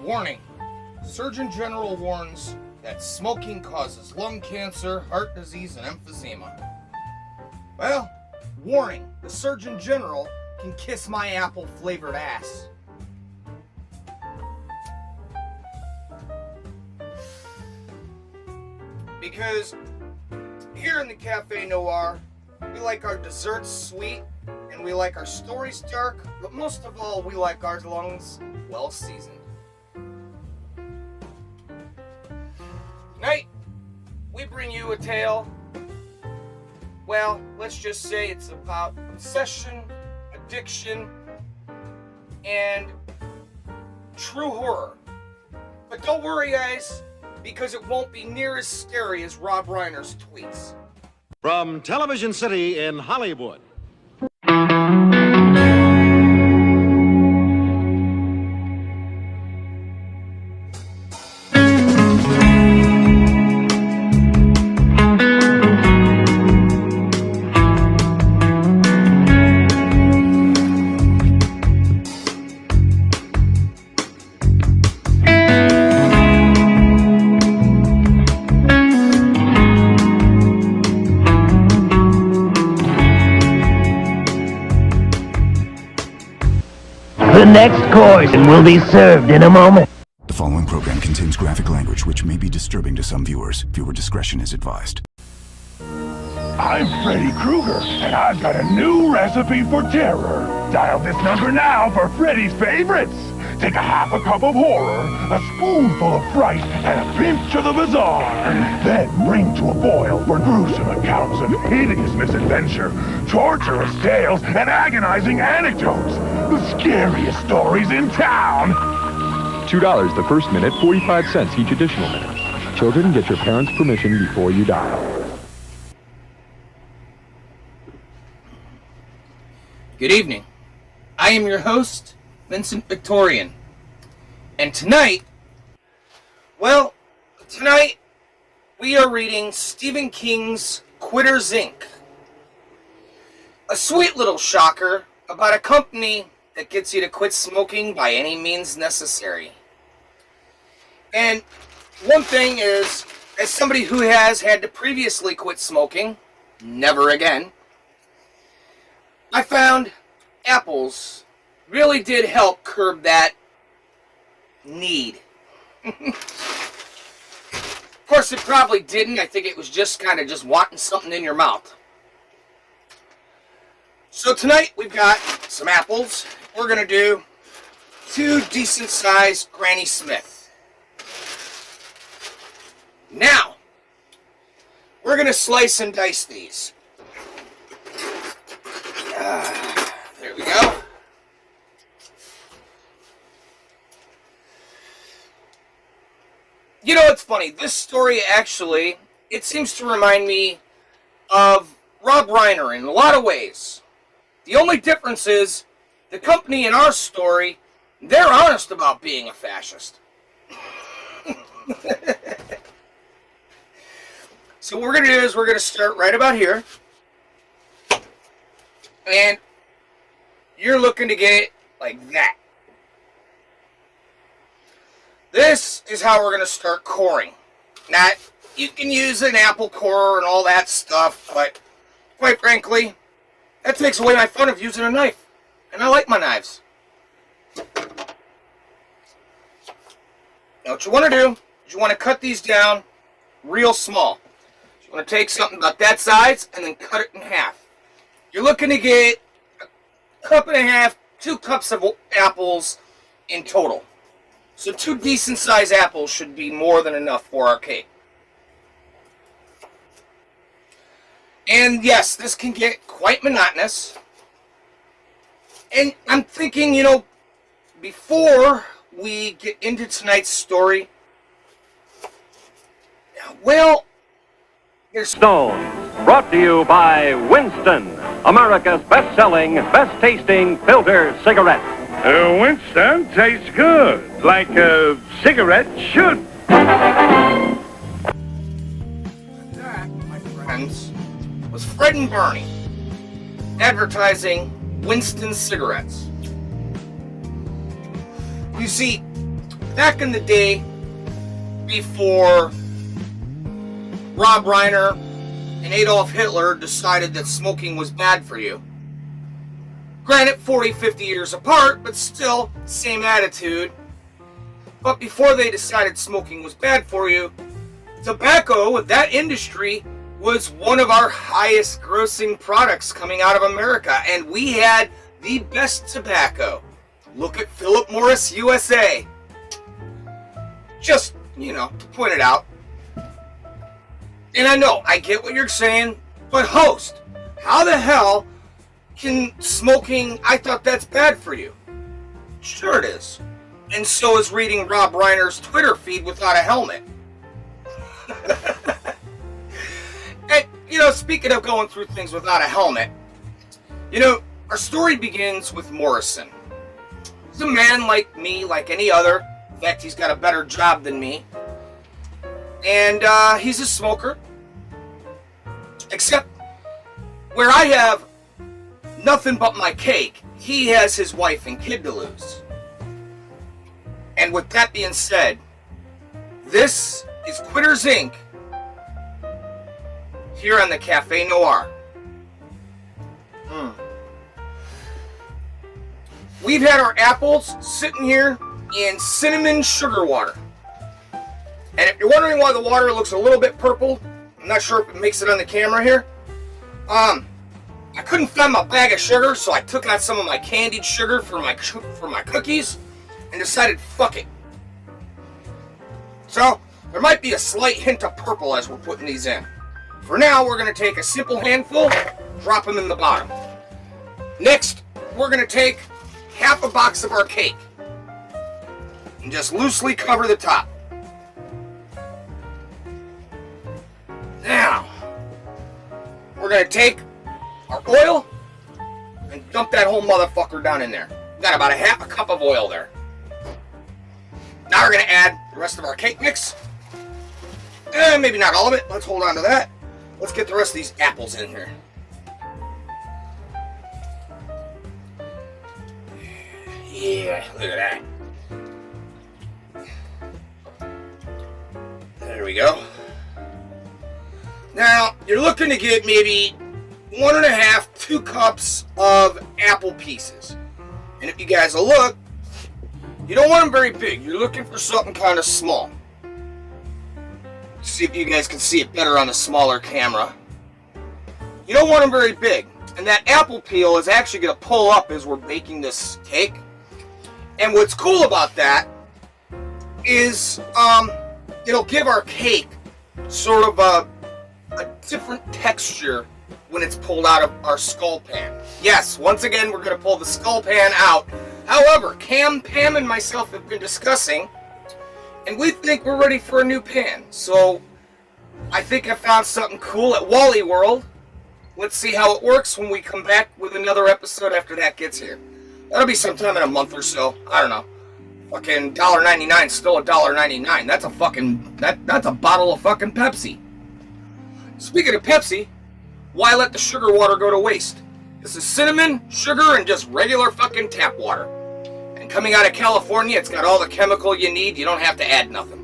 Warning. Surgeon General warns that smoking causes lung cancer, heart disease, and emphysema. Well, warning. The Surgeon General can kiss my apple-flavored ass. Because here in the Café Noir, we like our desserts sweet, and we like our stories dark, but most of all, we like our lungs well seasoned. Tonight, we bring you a tale. Well, let's just say it's about obsession, addiction, and true horror. But don't worry, guys, because it won't be near as scary as Rob Reiner's tweets. From Television City in Hollywood. The next course will be served in a moment. The following program contains graphic language which may be disturbing to some viewers. Viewer discretion is advised. I'm Freddy Krueger, and I've got a new recipe for terror. Dial this number now for Freddy's favorites. Take a half a cup of horror, a spoonful of fright, and a pinch of the bizarre. Then bring to a boil for gruesome accounts of hideous misadventure, torturous tales, and agonizing anecdotes. The scariest stories in town. $2 the first minute, 45 cents each additional minute. Children, get your parents' permission before you dial. Good evening. I am your host, Vincent Victorian. And tonight we are reading Stephen King's Quitters, Inc. A sweet little shocker about a company that gets you to quit smoking by any means necessary. And one thing is, as somebody who has had to previously quit smoking, never again, I found apples really did help curb that need. Of course, it probably didn't. I think it was just kind of just wanting something in your mouth. So tonight we've got some apples. We're going to do 2 decent-sized Granny Smith. Now, we're going to slice and dice these. There we go. You know, it's funny. This story actually, it seems to remind me of Rob Reiner in a lot of ways. The only difference is the company in our story, they're honest about being a fascist. So what we're going to do is we're going to start right about here. And you're looking to get it like that. This is how we're going to start coring. Now, you can use an apple corer and all that stuff, but quite frankly, that takes away my fun of using a knife. And I like my knives. Now, what you want to do is you want to cut these down real small. You want to take something about that size and then cut it in half. You're looking to get a cup and a half, 2 cups of apples in total. So 2 decent-sized apples should be more than enough for our cake. And yes, this can get quite monotonous. And I'm thinking, you know, before we get into tonight's story, well, there's Stone, brought to you by Winston, America's best-selling, best-tasting filter cigarette. Winston tastes good, like a cigarette should. that, my friends, was Fred and Barney advertising Winston cigarettes. You see, back in the day, before Rob Reiner and Adolf Hitler decided that smoking was bad for you. Granted, 40, 50 years apart, but still, same attitude. But before they decided smoking was bad for you, tobacco, that industry, was one of our highest grossing products coming out of America, and we had the best tobacco. Look at Philip Morris USA. Just, to point it out. And I know, I get what you're saying, but host, how the hell can smoking, I thought that's bad for you? Sure it is. And so is reading Rob Reiner's Twitter feed without a helmet. And, speaking of going through things without a helmet, our story begins with Morrison. He's a man like me, like any other. In fact, he's got a better job than me. And he's a smoker. Except where I have nothing but my cake, he has his wife and kid to lose. And with that being said, this is Quitters Inc. here on the Café Noir. We've had our apples sitting here in cinnamon sugar water. And if you're wondering why the water looks a little bit purple, I'm not sure if it makes it on the camera here. I couldn't find my bag of sugar, so I took out some of my candied sugar for my cookies and decided, fuck it. So, there might be a slight hint of purple as we're putting these in. For now, we're going to take a simple handful, drop them in the bottom. Next, we're going to take half a box of our cake and just loosely cover the top. Now, we're going to take our oil and dump that whole motherfucker down in there. We've got about a half a cup of oil there. Now we're going to add the rest of our cake mix. Maybe not all of it. Let's hold on to that. Let's get the rest of these apples in here. Yeah, look at that. There we go. Now, you're looking to get maybe 1.5, 2 cups of apple pieces. And if you guys will look, you don't want them very big. You're looking for something kind of small. See if you guys can see it better on a smaller camera. You don't want them very big. And that apple peel is actually going to pull up as we're baking this cake. And what's cool about that is it'll give our cake sort of a different texture when it's pulled out of our skull pan. Yes, once again, we're going to pull the skull pan out. However, Cam, Pam, and myself have been discussing, and we think we're ready for a new pan. So, I think I found something cool at Wally World. Let's see how it works when we come back with another episode after that gets here. That'll be sometime in a month or so. I don't know. Fucking $1.99 still $1.99. That's a fucking... That's a bottle of fucking Pepsi. Speaking of Pepsi, why let the sugar water go to waste? This is cinnamon, sugar, and just regular fucking tap water. And coming out of California, it's got all the chemical you need. You don't have to add nothing.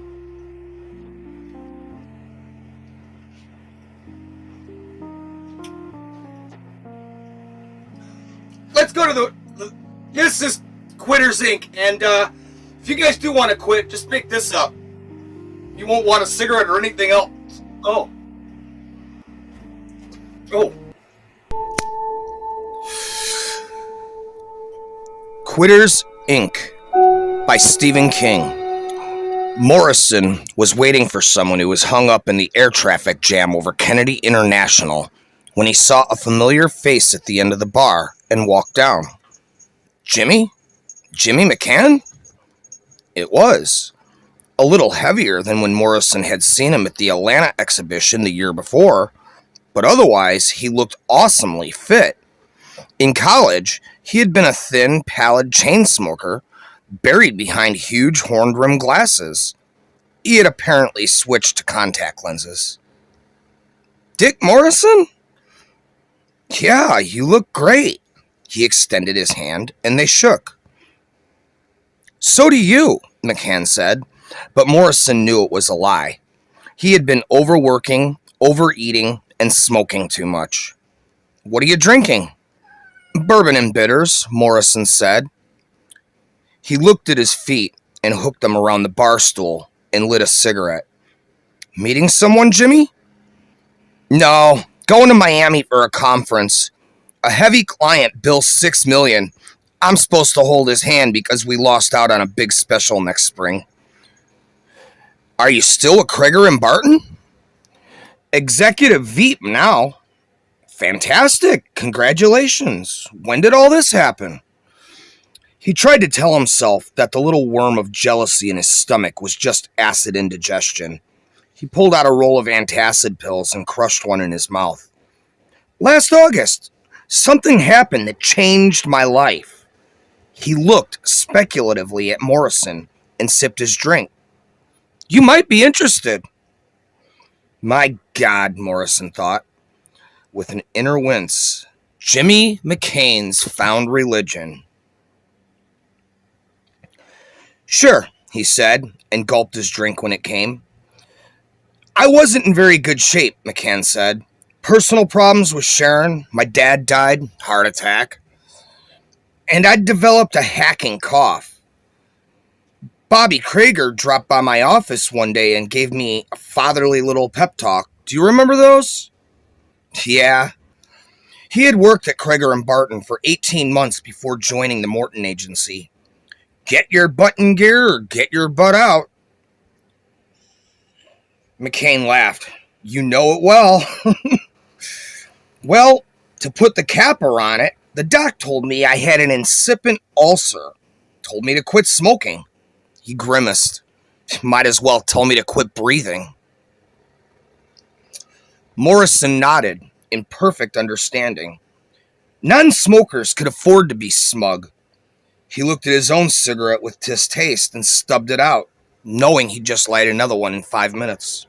Let's go to the... This is Quitters Inc. And if you guys do want to quit, just pick this up. You won't want a cigarette or anything else. Oh. Quitters Inc. by Stephen King. Morrison was waiting for someone who was hung up in the air traffic jam over Kennedy International when he saw a familiar face at the end of the bar and walked down. Jimmy? Jimmy McCann? It was. A little heavier than when Morrison had seen him at the Atlanta exhibition the year before, but otherwise he looked awesomely fit. In college, he had been a thin, pallid chain smoker, buried behind huge horn-rimmed glasses. He had apparently switched to contact lenses. Dick Morrison? Yeah, you look great. He extended his hand, and they shook. So do you, McCann said, but Morrison knew it was a lie. He had been overworking, overeating, and smoking too much. What are you drinking? Bourbon and bitters, Morrison said. He looked at his feet and hooked them around the bar stool and lit a cigarette. Meeting someone, Jimmy? No, going to Miami for a conference. A heavy client bills $6 million. I'm supposed to hold his hand because we lost out on a big special next spring. Are you still a Krieger and Barton? Executive Veep now. Fantastic. Congratulations. When did all this happen? He tried to tell himself that the little worm of jealousy in his stomach was just acid indigestion. He pulled out a roll of antacid pills and crushed one in his mouth. Last August, something happened that changed my life. He looked speculatively at Morrison and sipped his drink. You might be interested. My God, Morrison thought, with an inner wince. Jimmy McCain's found religion. Sure, he said, and gulped his drink when it came. I wasn't in very good shape, McCann said. Personal problems with Sharon, my dad died, heart attack, and I'd developed a hacking cough. Bobby Krieger dropped by my office one day and gave me a fatherly little pep talk. Do you remember those? Yeah. He had worked at Krieger and Barton for 18 months before joining the Morton Agency. Get your butt in gear or get your butt out. McCain laughed. You know it well. Well, to put the capper on it, the doc told me I had an incipient ulcer. Told me to quit smoking. He grimaced. Might as well tell me to quit breathing. Morrison nodded in perfect understanding. Non-smokers could afford to be smug. He looked at his own cigarette with distaste and stubbed it out, knowing he'd just light another one in 5 minutes.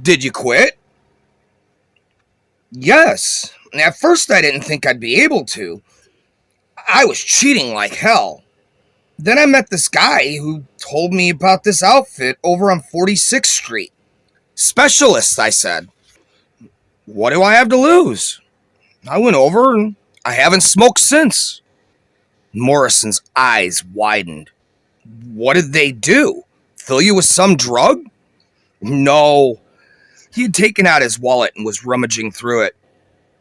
Did you quit? Yes. At first I didn't think I'd be able to. I was cheating like hell. Then I met this guy who told me about this outfit over on 46th Street. Specialist, I said. What do I have to lose? I went over and I haven't smoked since. Morrison's eyes widened. What did they do? Fill you with some drug? No. He had taken out his wallet and was rummaging through it.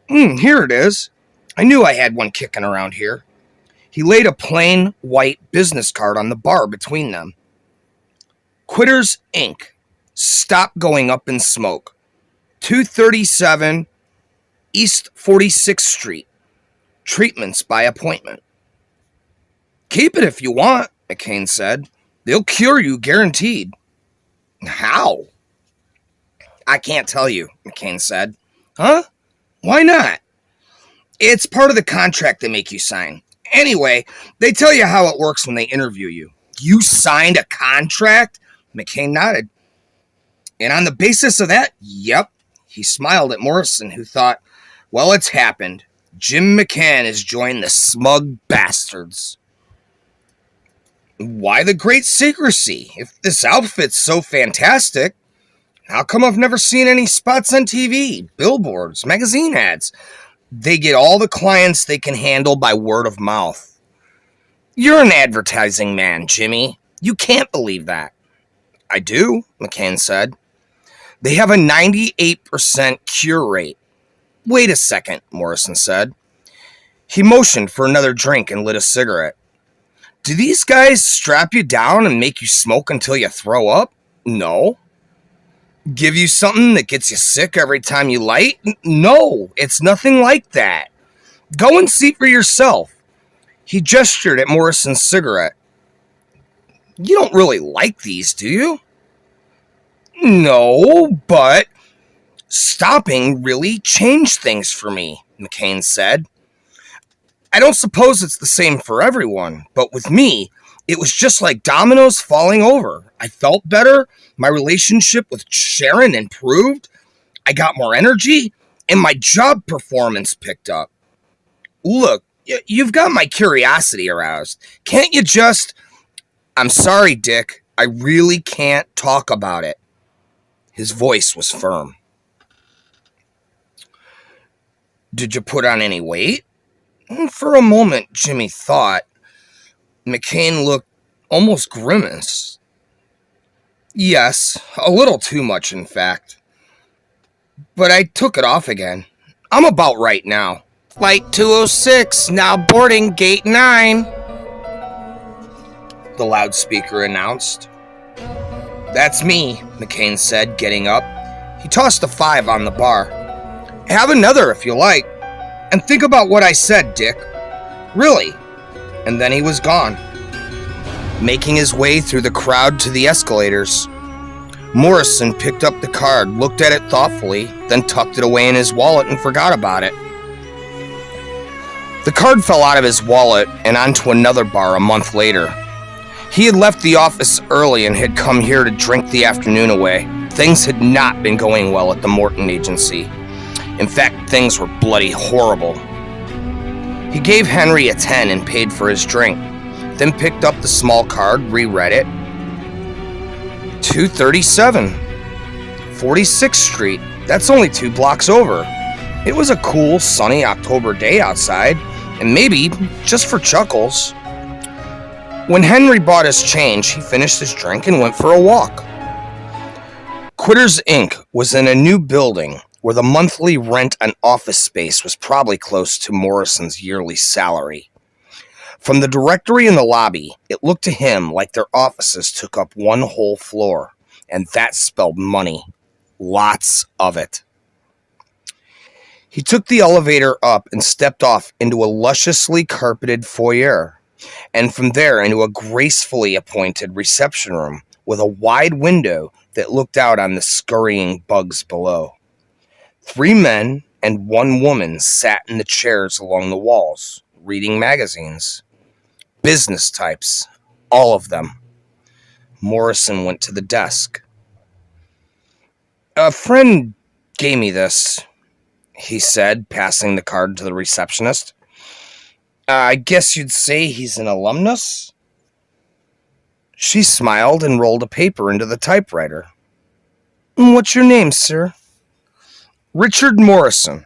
Here it is. I knew I had one kicking around here. He laid a plain white business card on the bar between them. Quitters, Inc. Stop going up in smoke. 237 East 46th Street. Treatments by appointment. Keep it if you want, McCain said. They'll cure you, guaranteed. How? I can't tell you, McCain said. Huh? Why not? It's part of the contract they make you sign. Anyway, they tell you how it works when they interview you. You signed a contract? McCain nodded. And on the basis of that, yep. He smiled at Morrison, who thought, well, it's happened. Jim McCann has joined the smug bastards. Why the great secrecy? If this outfit's so fantastic, how come I've never seen any spots on TV, billboards, magazine ads? They get all the clients they can handle by word of mouth. You're an advertising man, Jimmy. You can't believe that. I do, McCain said. They have a 98% cure rate. Wait a second, Morrison said. He motioned for another drink and lit a cigarette. Do these guys strap you down and make you smoke until you throw up? No. Give you something that gets you sick every time you light? No, it's nothing like that. Go and see for yourself. He gestured at Morrison's cigarette. You don't really like these, do you? No, but stopping really changed things for me, McCain said. I don't suppose it's the same for everyone, but with me, it was just like dominoes falling over. I felt better. My relationship with Sharon improved. I got more energy, and my job performance picked up. Look, You've got my curiosity aroused. Can't you just... I'm sorry, Dick. I really can't talk about it. His voice was firm. Did you put on any weight? For a moment, Jimmy thought. McCain looked almost grimace. Yes, a little too much, in fact. But I took it off again. I'm about right now. Flight 206, now boarding gate 9. The loudspeaker announced. That's me, McCain said, getting up. He tossed a 5 on the bar. Have another if you like. And think about what I said, Dick. Really. And then he was gone, making his way through the crowd to the escalators. Morrison picked up the card, looked at it thoughtfully, then tucked it away in his wallet and forgot about it. The card fell out of his wallet and onto another bar a month later. He had left the office early and had come here to drink the afternoon away. Things had not been going well at the Morton agency. In fact, things were bloody horrible. He gave Henry a 10 and paid for his drink, then picked up the small card, reread it. 237, 46th Street. That's only 2 blocks over. It was a cool, sunny October day outside, and maybe, just for chuckles. When Henry bought his change, he finished his drink and went for a walk. Quitters, Inc. was in a new building where the monthly rent on office space was probably close to Morrison's yearly salary. From the directory in the lobby, it looked to him like their offices took up one whole floor, and that spelled money. Lots of it. He took the elevator up and stepped off into a lusciously carpeted foyer, and from there into a gracefully appointed reception room with a wide window that looked out on the scurrying bugs below. 3 men and 1 woman sat in the chairs along the walls, reading magazines. Business types, all of them. Morrison went to the desk. A friend gave me this, he said, passing the card to the receptionist. I guess you'd say he's an alumnus? She smiled and rolled a paper into the typewriter. What's your name, sir? Richard Morrison.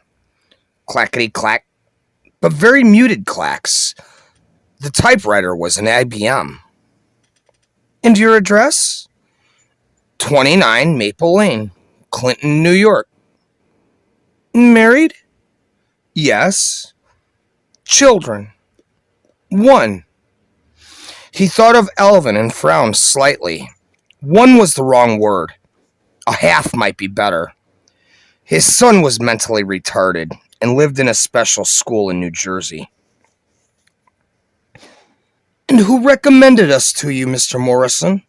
Clackety-clack, but very muted clacks. The typewriter was an IBM. And your address? 29 Maple Lane, Clinton, New York. Married? Yes. Children? 1. He thought of Elvin and frowned slightly. 1 was the wrong word. A half might be better. His son was mentally retarded and lived in a special school in New Jersey. And who recommended us to you, Mr. Morrison?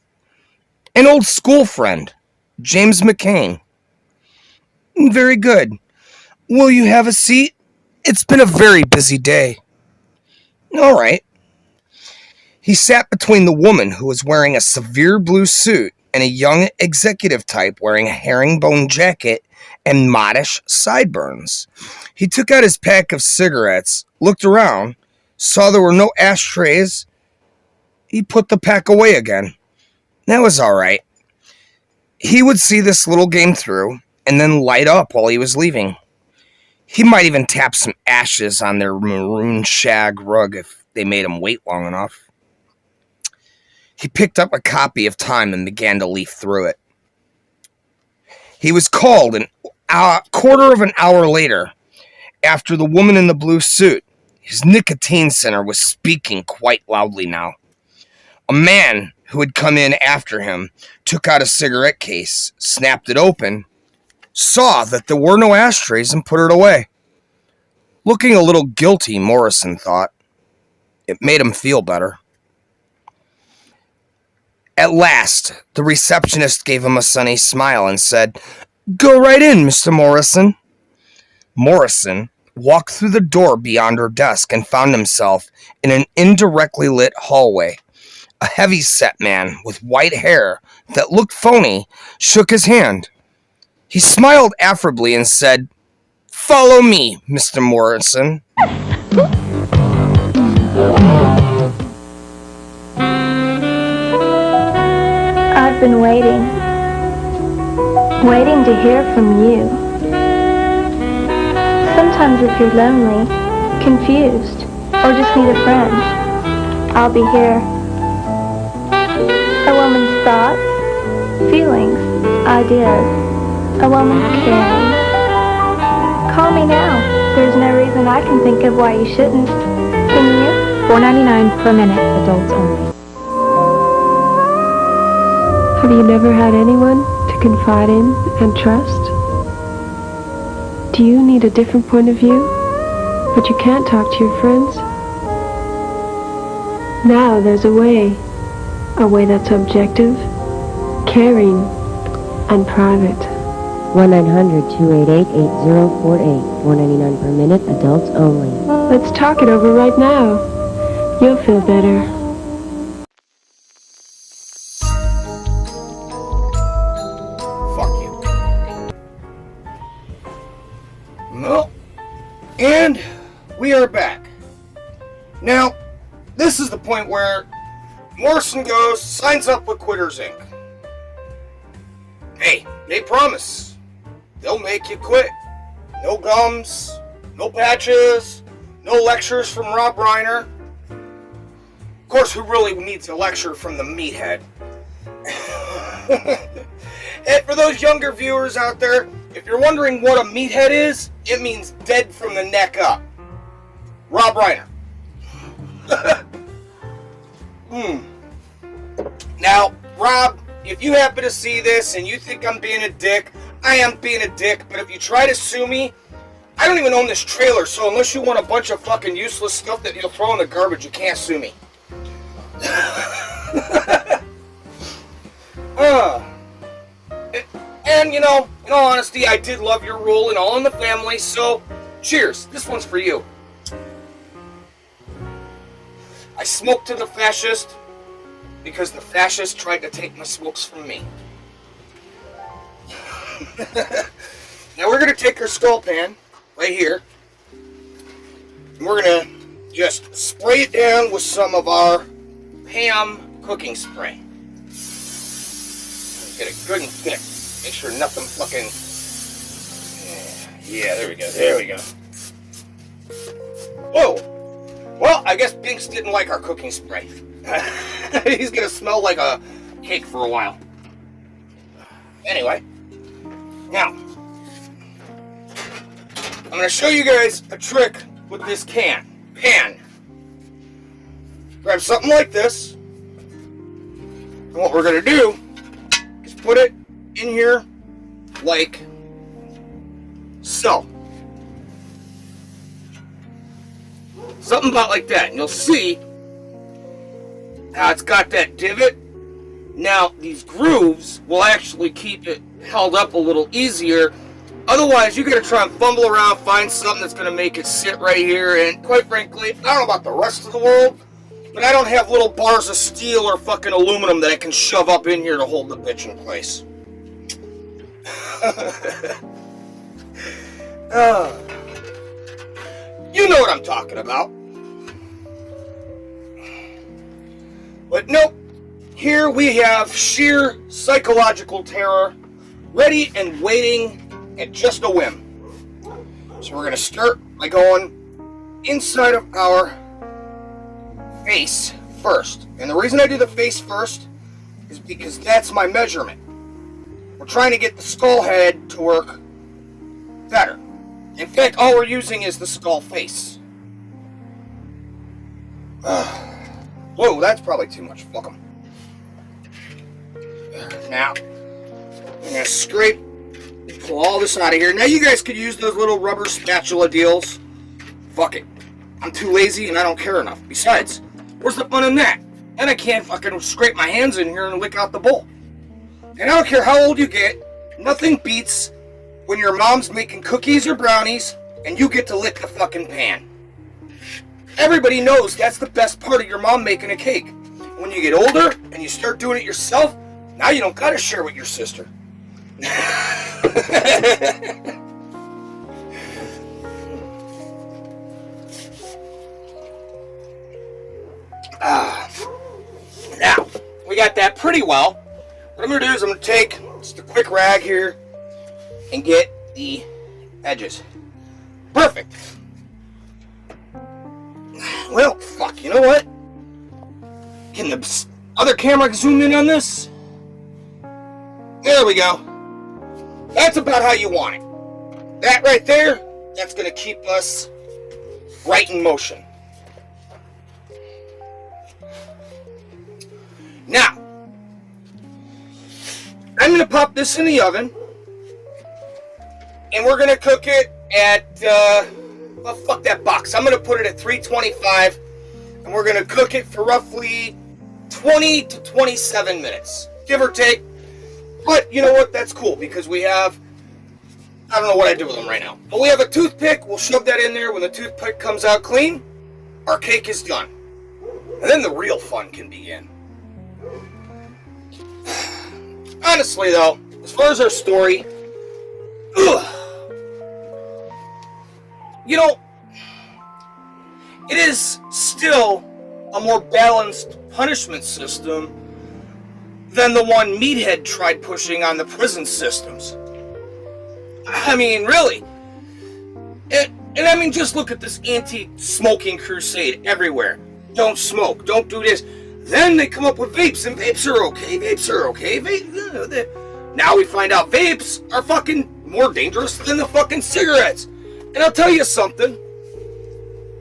An old school friend, James McCain. Very good. Will you have a seat? It's been a very busy day. All right. He sat between the woman who was wearing a severe blue suit and a young executive type wearing a herringbone jacket and modish sideburns. He took out his pack of cigarettes, looked around, saw there were no ashtrays. He put the pack away again. That was all right. He would see this little game through and then light up while he was leaving. He might even tap some ashes on their maroon shag rug if they made him wait long enough. He picked up a copy of Time and began to leaf through it. He was called a quarter of an hour later, after the woman in the blue suit. His nicotine center was speaking quite loudly now. A man who had come in after him took out a cigarette case, snapped it open, saw that there were no ashtrays, and put it away. Looking a little guilty, Morrison thought. It made him feel better. At last, the receptionist gave him a sunny smile and said, "Go right in, Mr. Morrison." Morrison walked through the door beyond her desk and found himself in an indirectly lit hallway. A heavy-set man with white hair that looked phony shook his hand. He smiled affably and said, "Follow me, Mr. Morrison." I've been waiting to hear from you. Sometimes if you're lonely, confused, or just need a friend, I'll be here. A woman's thoughts, feelings, ideas. A woman's caring. Call me now. There's no reason I can think of why you shouldn't. Can you? $4.99 per minute, adults only. Have you never had anyone to confide in and trust? Do you need a different point of view, but you can't talk to your friends? Now there's a way that's objective, caring, and private. 1-900-288-8048. $4.99 per minute, adults only. Let's talk it over right now. You'll feel better. Fuck you. Well, and we are back. Now, this is the point where Morrison goes, signs up with Quitters Inc. Hey, they promise they'll make you quit. No gums, no patches, no lectures from Rob Reiner. Of course, who really needs a lecture from the meathead? And for those younger viewers out there, if you're wondering what a meathead is, it means dead from the neck up. Rob Reiner. Now, Rob, if you happen to see this and you think I'm being a dick, I am being a dick, but if you try to sue me, I don't even own this trailer, so unless you want a bunch of fucking useless stuff that you'll throw in the garbage, you can't sue me. And, you know, in all honesty, I did love your role in All in the Family, so cheers. This one's for you. I smoked to the fascist because the fascist tried to take my smokes from me. Now we're going to take our skull pan right here, and we're going to just spray it down with some of our Pam cooking spray. Get it good and thick. Make sure nothing fucking... Yeah, there we go, there we go. Whoa! Well, I guess Binks didn't like our cooking spray. He's gonna smell like a cake for a while. Anyway, now, I'm gonna show you guys a trick with this pan. Grab something like this, and what we're gonna do is put it in here like so. Something about like that, and you'll see how it's got that divot. Now, these grooves will actually keep it held up a little easier. Otherwise, you're going to try and fumble around, find something that's going to make it sit right here. And quite frankly, I don't know about the rest of the world, but I don't have little bars of steel or fucking aluminum that I can shove up in here to hold the bitch in place. You know what I'm talking about. But nope, here we have sheer psychological terror, ready and waiting at just a whim. So we're going to start by going inside of our face first. And the reason I do the face first is because that's my measurement. We're trying to get the skull head to work better. In fact, all we're using is the skull face. Whoa, that's probably too much. Fuck 'em. Now, I'm going to scrape, pull all this out of here. Now, you guys could use those little rubber spatula deals. Fuck it. I'm too lazy and I don't care enough. Besides, where's the fun in that? And I can't fucking scrape my hands in here and lick out the bowl. And I don't care how old you get, nothing beats when your mom's making cookies or brownies and you get to lick the fucking pan. Everybody knows that's the best part of your mom making a cake. When you get older and you start doing it yourself, now you don't gotta share with your sister. Now, we got that pretty well. What I'm going to do is I'm going to take just a quick rag here and get the edges. Perfect. Well, fuck, you know what? Can the other camera zoom in on this? There we go. That's about how you want it. That right there, that's going to keep us right in motion. Now, I'm going to pop this in the oven, and we're going to cook it at, well, fuck that box. I'm going to put it at 325, and we're going to cook it for roughly 20 to 27 minutes, give or take. But you know what? That's cool, because we have, I don't know what I do with them right now, but we have a toothpick. We'll shove that in there. When the toothpick comes out clean, our cake is done. And then the real fun can begin. Honestly, though, as far as our story, you know, it is still a more balanced punishment system than the one Meathead tried pushing on the prison systems. I mean, really. And I mean, just look at this anti-smoking crusade everywhere. Don't smoke, don't do this. Then they come up with vapes, and vapes are okay. Vapes are okay. Now we find out vapes are fucking more dangerous than the fucking cigarettes. And I'll tell you something,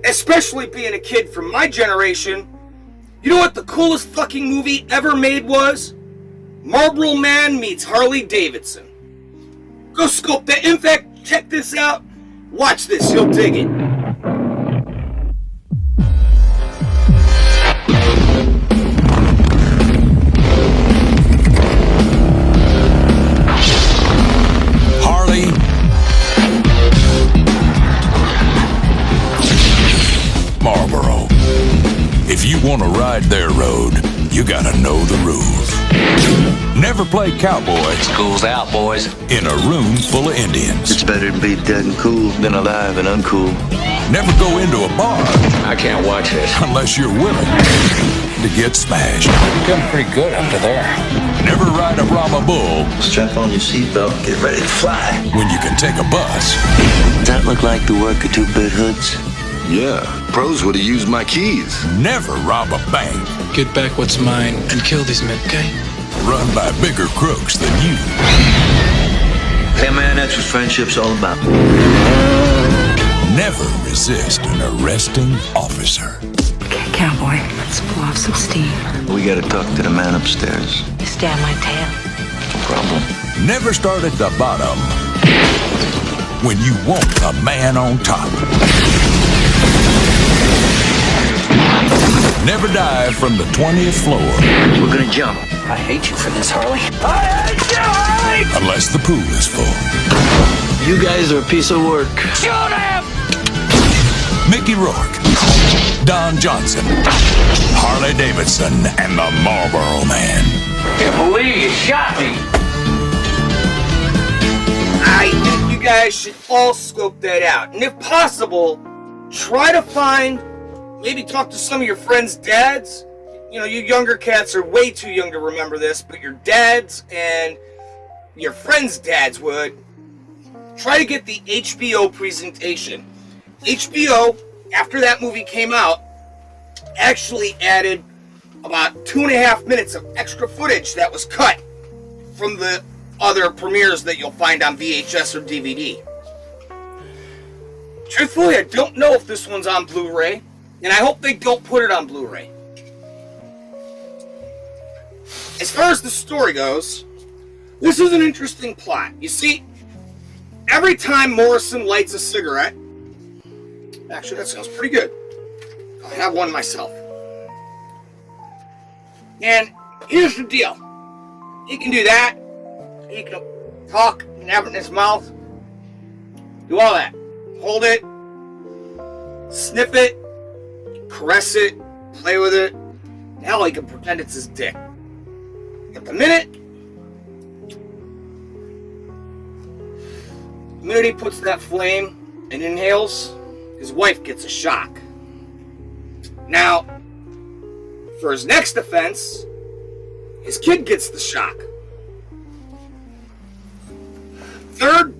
especially being a kid from my generation, you know what the coolest fucking movie ever made was? Marlboro Man meets Harley Davidson. Go scope that. In fact, check this out. Watch this, you'll dig it. Marlboro. If you want to ride their road, you gotta know the rules. Never play cowboy. School's out, boys. In a room full of Indians. It's better to be dead and cool than alive and uncool. Never go into a bar. I can't watch this. Unless you're willing to get smashed. You're getting pretty good up to there. Never ride a Brahma bull. Strap on your seatbelt, get ready to fly. When you can take a bus. Does that look like the work of two bit hoods? Yeah, pros would have used my keys. Never rob a bank. Get back what's mine and kill these men, okay? Run by bigger crooks than you. Hey man, that's what friendship's all about. Never resist an arresting officer. Okay, cowboy, let's blow off some steam. We gotta talk to the man upstairs. You stay on my tail. No problem. Never start at the bottom when you want a man on top. Never dive from the 20th floor. We're gonna jump. I hate you for this, Harley. I hate you, Harley! Unless the pool is full. You guys are a piece of work. Shoot him! Mickey Rourke, Don Johnson, Harley Davidson, and the Marlboro Man. Can't believe you shot me. I think you guys should all scope that out. And if possible, try to find, maybe talk to some of your friends' dads. You know, you younger cats are way too young to remember this, but your dads and your friends' dads would. Try to get the HBO presentation. HBO, after that movie came out, actually added about 2.5 minutes of extra footage that was cut from the other premieres that you'll find on VHS or DVD. Truthfully, I don't know if this one's on Blu-ray, and I hope they don't put it on Blu-ray. As far as the story goes, this is an interesting plot. You see, every time Morrison lights a cigarette, actually that sounds pretty good. I'll have one myself. And here's the deal. He can do that. He can talk and have it in his mouth. Do all that. Hold it. Sniff it. Caress it. Play with it. Hell, he can pretend it's his dick. But the minute he puts that flame and inhales, his wife gets a shock. Now, For his next offense, his kid gets the shock. Third,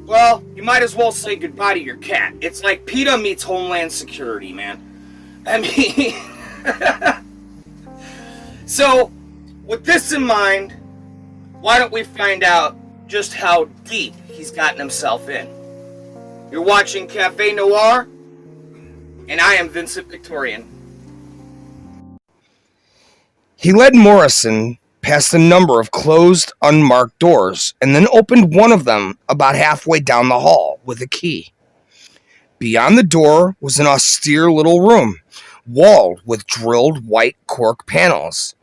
well, you might as well say goodbye to your cat. It's like PETA meets Homeland Security, man. I mean... So, with this in mind, why don't we find out just how deep he's gotten himself in? You're watching Café Noir, and I am Vincent Victorian. He led Morrison past a number of closed, unmarked doors, and then opened one of them about halfway down the hall with a key. Beyond the door was an austere little room, walled with drilled white cork panels.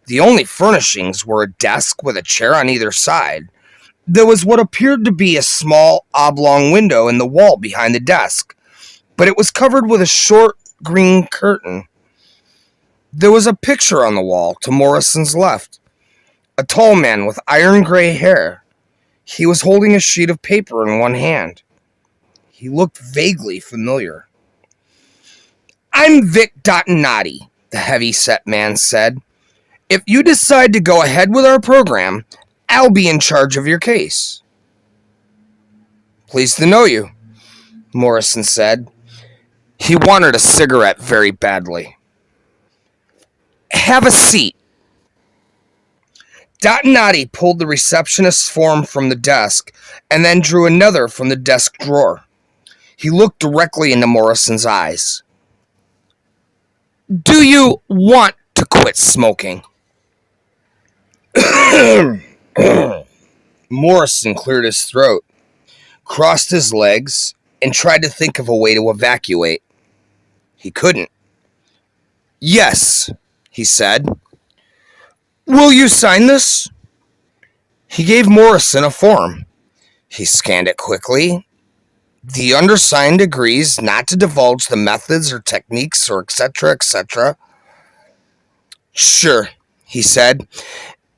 The only furnishings were a desk with a chair on either side. There was what appeared to be a small oblong window in the wall behind the desk, but it was covered with a short green curtain. There was a picture on the wall to Morrison's left. A tall man with iron gray hair. He was holding a sheet of paper in one hand. He looked vaguely familiar. "I'm Vic Dottinati," the heavy-set man said. "If you decide to go ahead with our program, I'll be in charge of your case." "Pleased to know you," Morrison said. He wanted a cigarette very badly. "Have a seat." Dottinati pulled the receptionist's form from the desk and then drew another from the desk drawer. He looked directly into Morrison's eyes. "Do you want to quit smoking?" Morrison cleared his throat, crossed his legs, and tried to think of a way to evacuate. He couldn't. "Yes," he said. "Will you sign this?" He gave Morrison a form. He scanned it quickly. "The undersigned agrees not to divulge the methods or techniques or etc. "Sure," he said,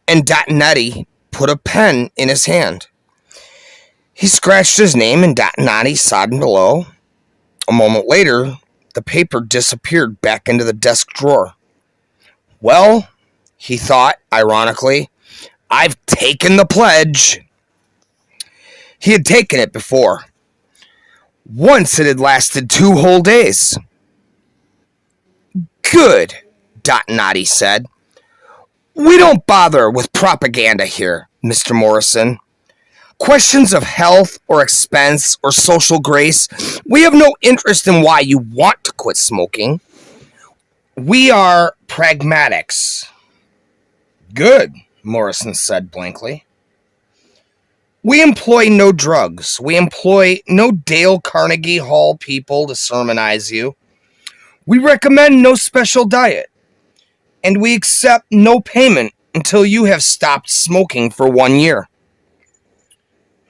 and Dottinati put a pen in his hand. He scratched his name in Dottinati's sign below. A moment later, the paper disappeared back into the desk drawer. "Well," he thought, ironically, "I've taken the pledge." He had taken it before. Once it had lasted 2 whole days. "Good," Dottinati said. "We don't bother with propaganda here, Mr. Morrison. Questions of health or expense or social grace, we have no interest in why you want to quit smoking. We are pragmatics." "Good," Morrison said blankly. "We employ no drugs. We employ no Dale Carnegie Hall people to sermonize you. We recommend no special diet. And we accept no payment until you have stopped smoking for 1 year."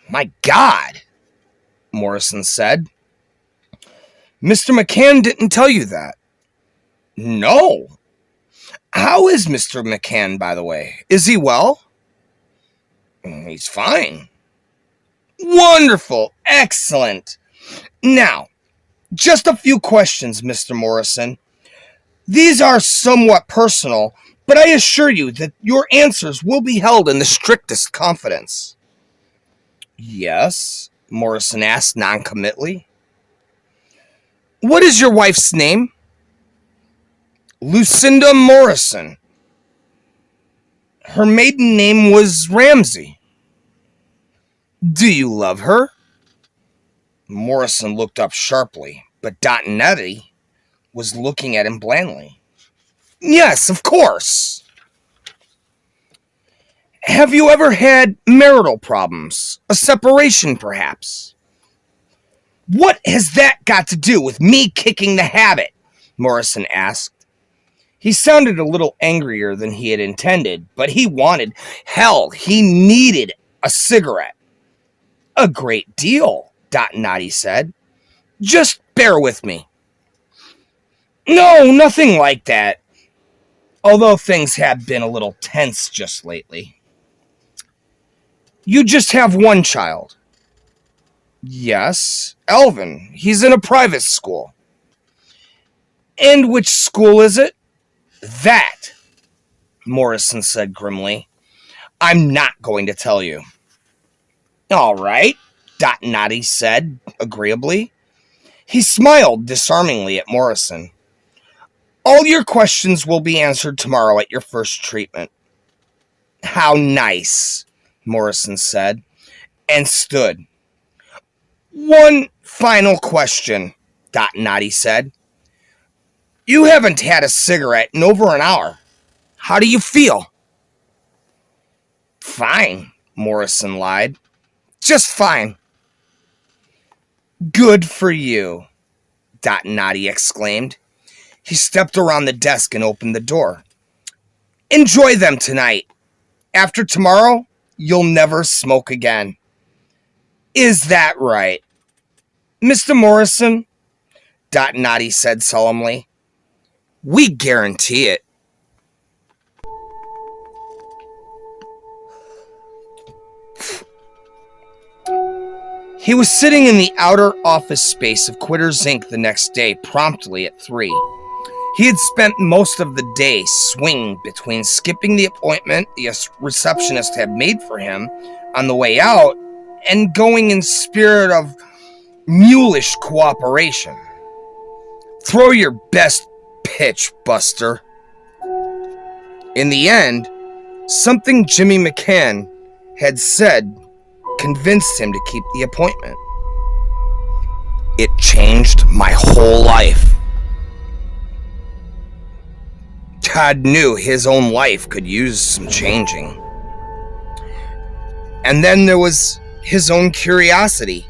"My God," Morrison said. "Mr. McCann didn't tell you that." "No." "How is Mr. McCann, by the way? Is he well?" "He's fine." "Wonderful. Excellent. Now, just a few questions, Mr. Morrison. These are somewhat personal, but I assure you that your answers will be held in the strictest confidence." "Yes?" Morrison asked noncommittally. "What is your wife's name?" "Lucinda Morrison." "Her maiden name was Ramsey." "Do you love her?" Morrison looked up sharply, but Dottinati was looking at him blandly. "Yes, of course." "Have you ever had marital problems? A separation, perhaps?" "What has that got to do with me kicking the habit?" Morrison asked. He sounded a little angrier than he had intended, but he he needed a cigarette. "A great deal," Dottinati said. "Just bear with me." "No, nothing like that. Although things have been a little tense just lately." "You just have one child?" "Yes, Elvin. He's in a private school." "And which school is it?" That, Morrison said grimly, I'm not going to tell you. All right, Noddy said agreeably. He smiled disarmingly at Morrison. All your questions will be answered tomorrow at your first treatment. How nice, Morrison said, and stood. One final question, Noddy said. You haven't had a cigarette in over an hour. How do you feel? Fine, Morrison lied. Just fine. Good for you, Noddy exclaimed. He stepped around the desk and opened the door. Enjoy them tonight. After tomorrow, you'll never smoke again. Is that right? Mr. Morrison, Noddy said solemnly. We guarantee it. He was sitting in the outer office space of Quitters Inc. the next day, promptly at 3. He had spent most of the day swinging between skipping the appointment the receptionist had made for him on the way out and going in spirit of mulish cooperation. Throw your best pitch, Buster. In the end, something Jimmy McCann had said convinced him to keep the appointment. It changed my whole life. Todd knew his own life could use some changing. And then there was his own curiosity.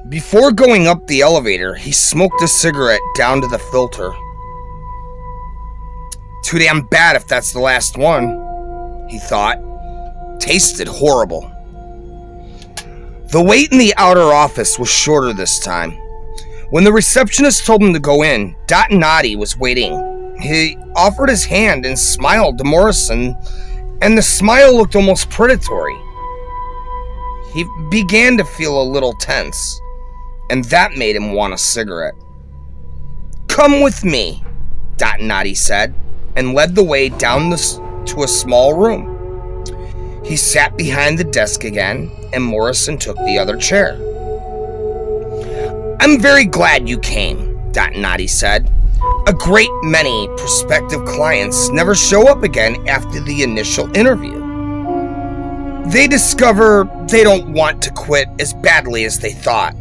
Before going up the elevator, he smoked a cigarette down to the filter. Too damn bad if that's the last one, he thought. Tasted horrible. The wait in the outer office was shorter this time. When the receptionist told him to go in, Noddy was waiting. He offered his hand and smiled to Morrison, and the smile looked almost predatory. He began to feel a little tense, and that made him want a cigarette. Come with me, Noddy said, and led the way down to a small room. He sat behind the desk again, and Morrison took the other chair. I'm very glad you came, Noddy said. A great many prospective clients never show up again after the initial interview. They discover they don't want to quit as badly as they thought.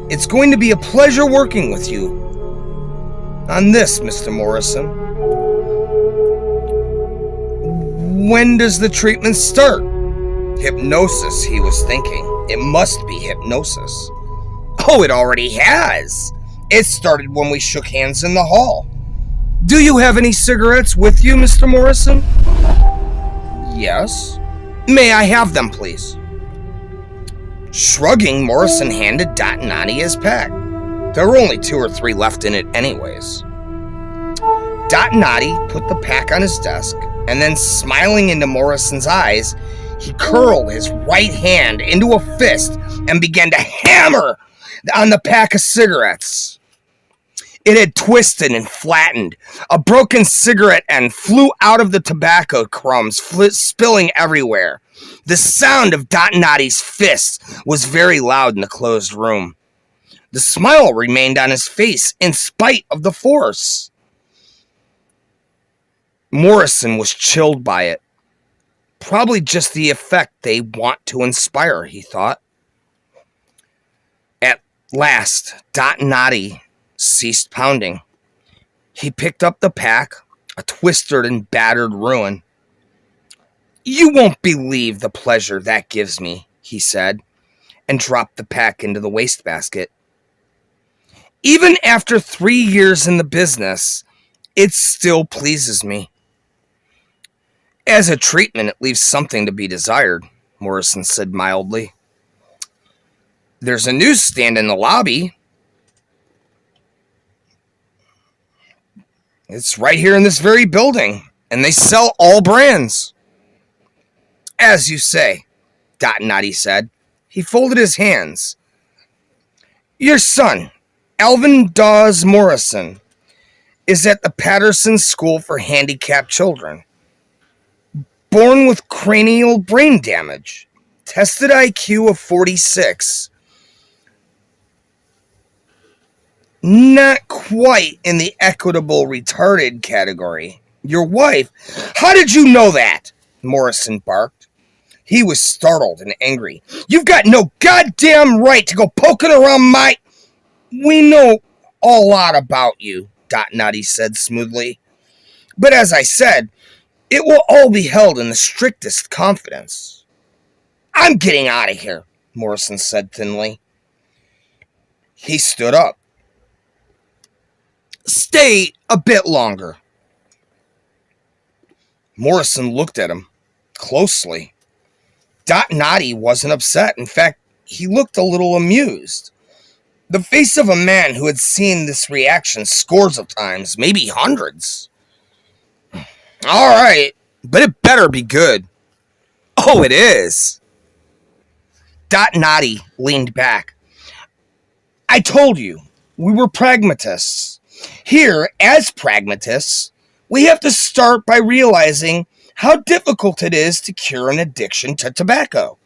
It's going to be a pleasure working with you on this, Mr. Morrison. When does the treatment start? Hypnosis, he was thinking. It must be hypnosis. Oh, it already has. It started when we shook hands in the hall. Do you have any cigarettes with you, Mr. Morrison? Yes. May I have them, please? Shrugging, Morrison handed Noddy his pack. There were only 2 or 3 left in it anyways. Noddy put the pack on his desk, and then smiling into Morrison's eyes, he curled his right hand into a fist and began to hammer on the pack of cigarettes. It had twisted and flattened. A broken cigarette end flew out of the tobacco crumbs, spilling everywhere. The sound of Noddy's fist was very loud in the closed room. The smile remained on his face in spite of the force. Morrison was chilled by it. Probably just the effect they want to inspire, he thought. At last, Noddy ceased pounding. He picked up the pack, a twisted and battered ruin. You won't believe the pleasure that gives me, he said, and dropped the pack into the wastebasket. Even after 3 years in the business, it still pleases me. As a treatment, it leaves something to be desired, Morrison said mildly. There's a newsstand in the lobby. It's right here in this very building, and they sell all brands. As you say, Noddy said. He folded his hands. Your son, Alvin Dawes Morrison is at the Patterson School for Handicapped Children. Born with cranial brain damage. Tested IQ of 46. Not quite in the equitable retarded category. Your wife? How did you know that? Morrison barked. He was startled and angry. You've got no goddamn right to go poking around my... We know a lot about you, Noddy said smoothly. But as I said, it will all be held in the strictest confidence. I'm getting out of here, Morrison said thinly. He stood up. Stay a bit longer. Morrison looked at him closely. Noddy wasn't upset. In fact, he looked a little amused. The face of a man who had seen this reaction scores of times, maybe hundreds. All right, but it better be good. Oh, it is. Noddy leaned back. I told you, we were pragmatists. Here, as pragmatists, we have to start by realizing how difficult it is to cure an addiction to tobacco.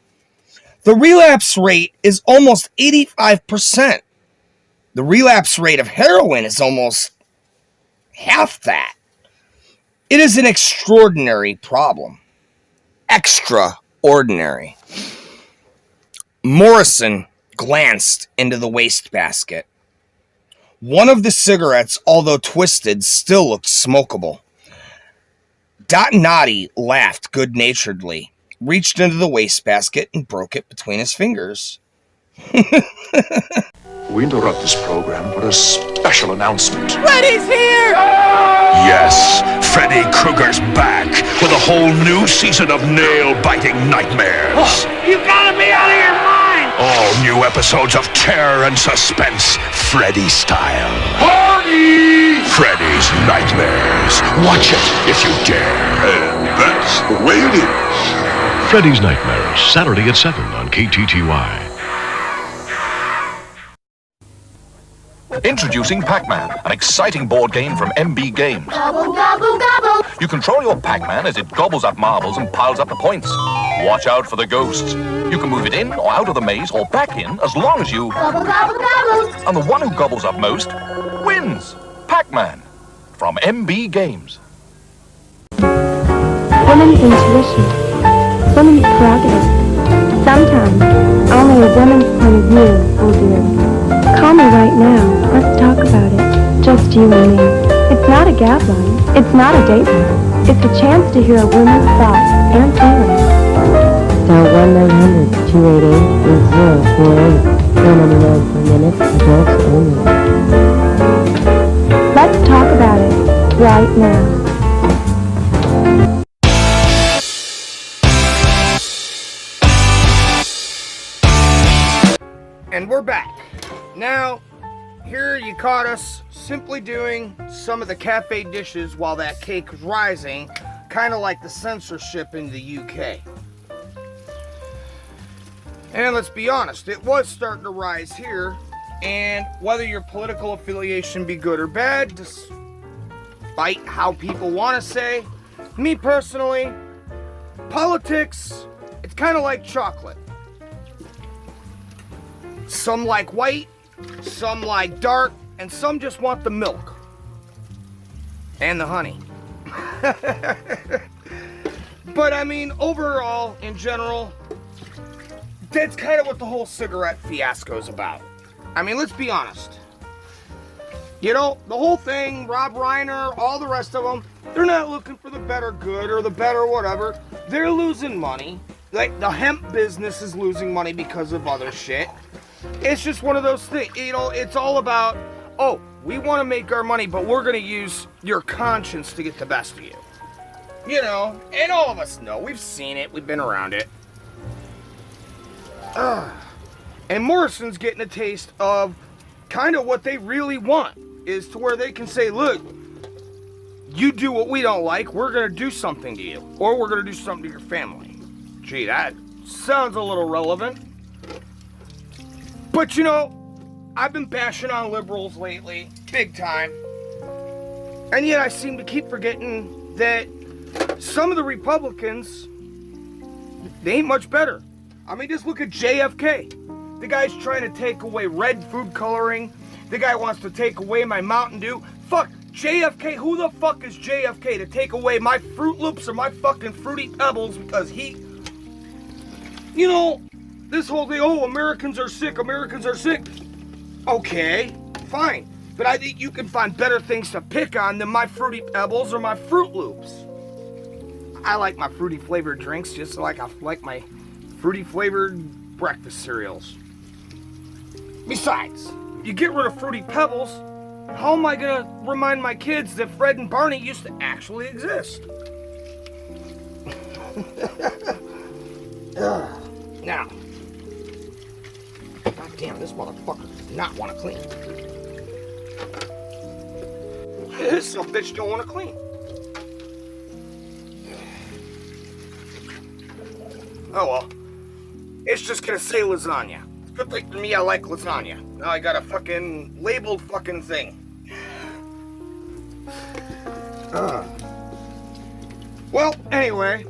The relapse rate is almost 85%. The relapse rate of heroin is almost half that. It is an extraordinary problem. Extraordinary. Morrison glanced into the wastebasket. One of the cigarettes, although twisted, still looked smokable. Noddy laughed good-naturedly, reached into the wastebasket, and broke it between his fingers. We interrupt this program for a special announcement. Freddy's here! Yes, Freddy Krueger's back with a whole new season of nail-biting nightmares. Oh, you gotta be out of your mind! All new episodes of terror and suspense, Freddy style. Party! Freddy's Nightmares. Watch it if you dare. And that's the way it is. Freddy's Nightmares, Saturday at 7 on KTTY. Introducing Pac-Man, an exciting board game from MB Games. Gobble, gobble, gobble. You control your Pac-Man as it gobbles up marbles and piles up the points. Watch out for the ghosts. You can move it in or out of the maze or back in as long as you... Gobble, gobble, gobble. And the one who gobbles up most wins. Pac-Man from MB Games. Women's intuition. Women's prerogative. Sometimes only a woman's point of view will do. Call me right now. Let's talk about it. Just you and me. It's not a gab line. It's not a date line. It's a chance to hear a woman's thoughts and feelings. Dial 1-900-288-8048. $4.99 per minute. Adults only. Let's talk about it right now. And we're back. Now, here you caught us simply doing some of the cafe dishes while that cake was rising, kind of like the censorship in the UK. And let's be honest, it was starting to rise here, and whether your political affiliation be good or bad, despite how people want to say, me personally, politics, it's kind of like chocolate. Some like white, some like dark, and some just want the milk. And the honey. But I mean, overall, in general, that's kind of what the whole cigarette fiasco is about. I mean, let's be honest. You know, the whole thing, Rob Reiner, all the rest of them, they're not looking for the better good or the better whatever. They're losing money. Like, the hemp business is losing money because of other shit. It's just one of those things, you know, it's all about, oh, we want to make our money, but we're going to use your conscience to get the best of you. You know, and all of us know, we've seen it, we've been around it. And Morrison's getting a taste of kind of what they really want, is to where they can say, look, you do what we don't like, we're going to do something to you, or we're going to do something to your family. Gee, that sounds a little relevant. But you know, I've been bashing on liberals lately, big time. And yet I seem to keep forgetting that some of the Republicans, they ain't much better. I mean, just look at JFK. The guy's trying to take away red food coloring. The guy wants to take away my Mountain Dew. Fuck, JFK, who the fuck is JFK to take away my Fruit Loops or my fucking Fruity Pebbles because he... You know, this whole thing, oh, Americans are sick. Okay, fine. But I think you can find better things to pick on than my Fruity Pebbles or my Fruit Loops. I like my fruity flavored drinks just like I like my fruity flavored breakfast cereals. Besides, you get rid of Fruity Pebbles, how am I gonna remind my kids that Fred and Barney used to actually exist? Now, god damn, this motherfucker does not want to clean. This little bitch don't want to clean. Oh well, it's just gonna say lasagna. Good thing for me, I like lasagna. Now I got a fucking labeled fucking thing. Well, anyway,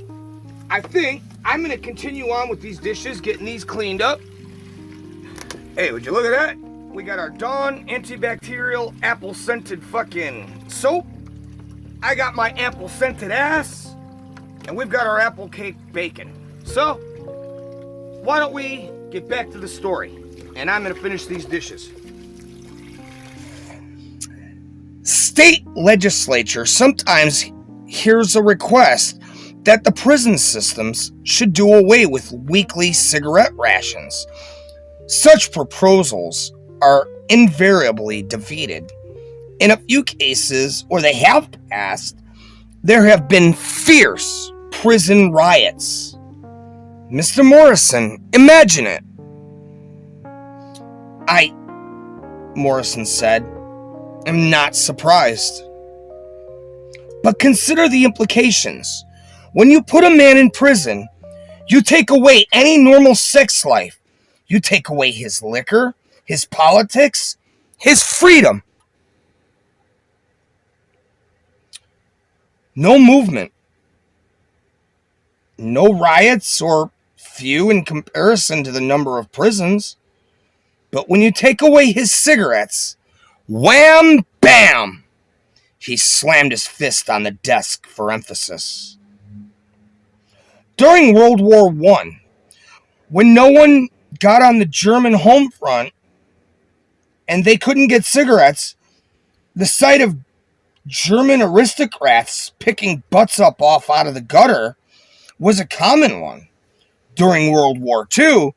I think I'm gonna continue on with these dishes, getting these cleaned up. Hey, would you look at that? We got our Dawn antibacterial apple scented fucking soap. I got my apple scented ass. And we've got our apple cake bacon. So, why don't we get back to the story? And I'm gonna finish these dishes. State legislature sometimes hears a request that the prison systems should do away with weekly cigarette rations. Such proposals are invariably defeated. In a few cases where they have passed, there have been fierce prison riots. Mr. Morrison, imagine it. Morrison said, am not surprised. But consider the implications. When you put a man in prison, you take away any normal sex life. You take away his liquor, his politics, his freedom. No movement. No riots, or few in comparison to the number of prisons. But when you take away his cigarettes, wham, bam! He slammed his fist on the desk for emphasis. During World War I, when no one got on the German home front and they couldn't get cigarettes, the sight of German aristocrats picking butts up off out of the gutter was a common one. During World War II,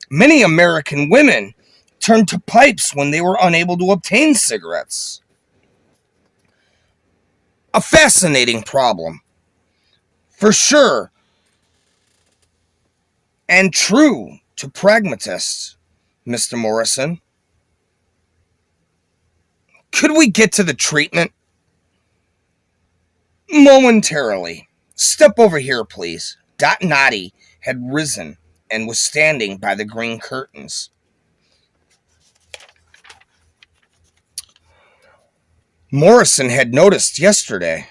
many American women turned to pipes when they were unable to obtain cigarettes. A fascinating problem, for sure, and true to pragmatists, Mr. Morrison. Could we get to the treatment? Momentarily. Step over here, please. Dot Noddy had risen and was standing by the green curtains. Morrison had noticed yesterday.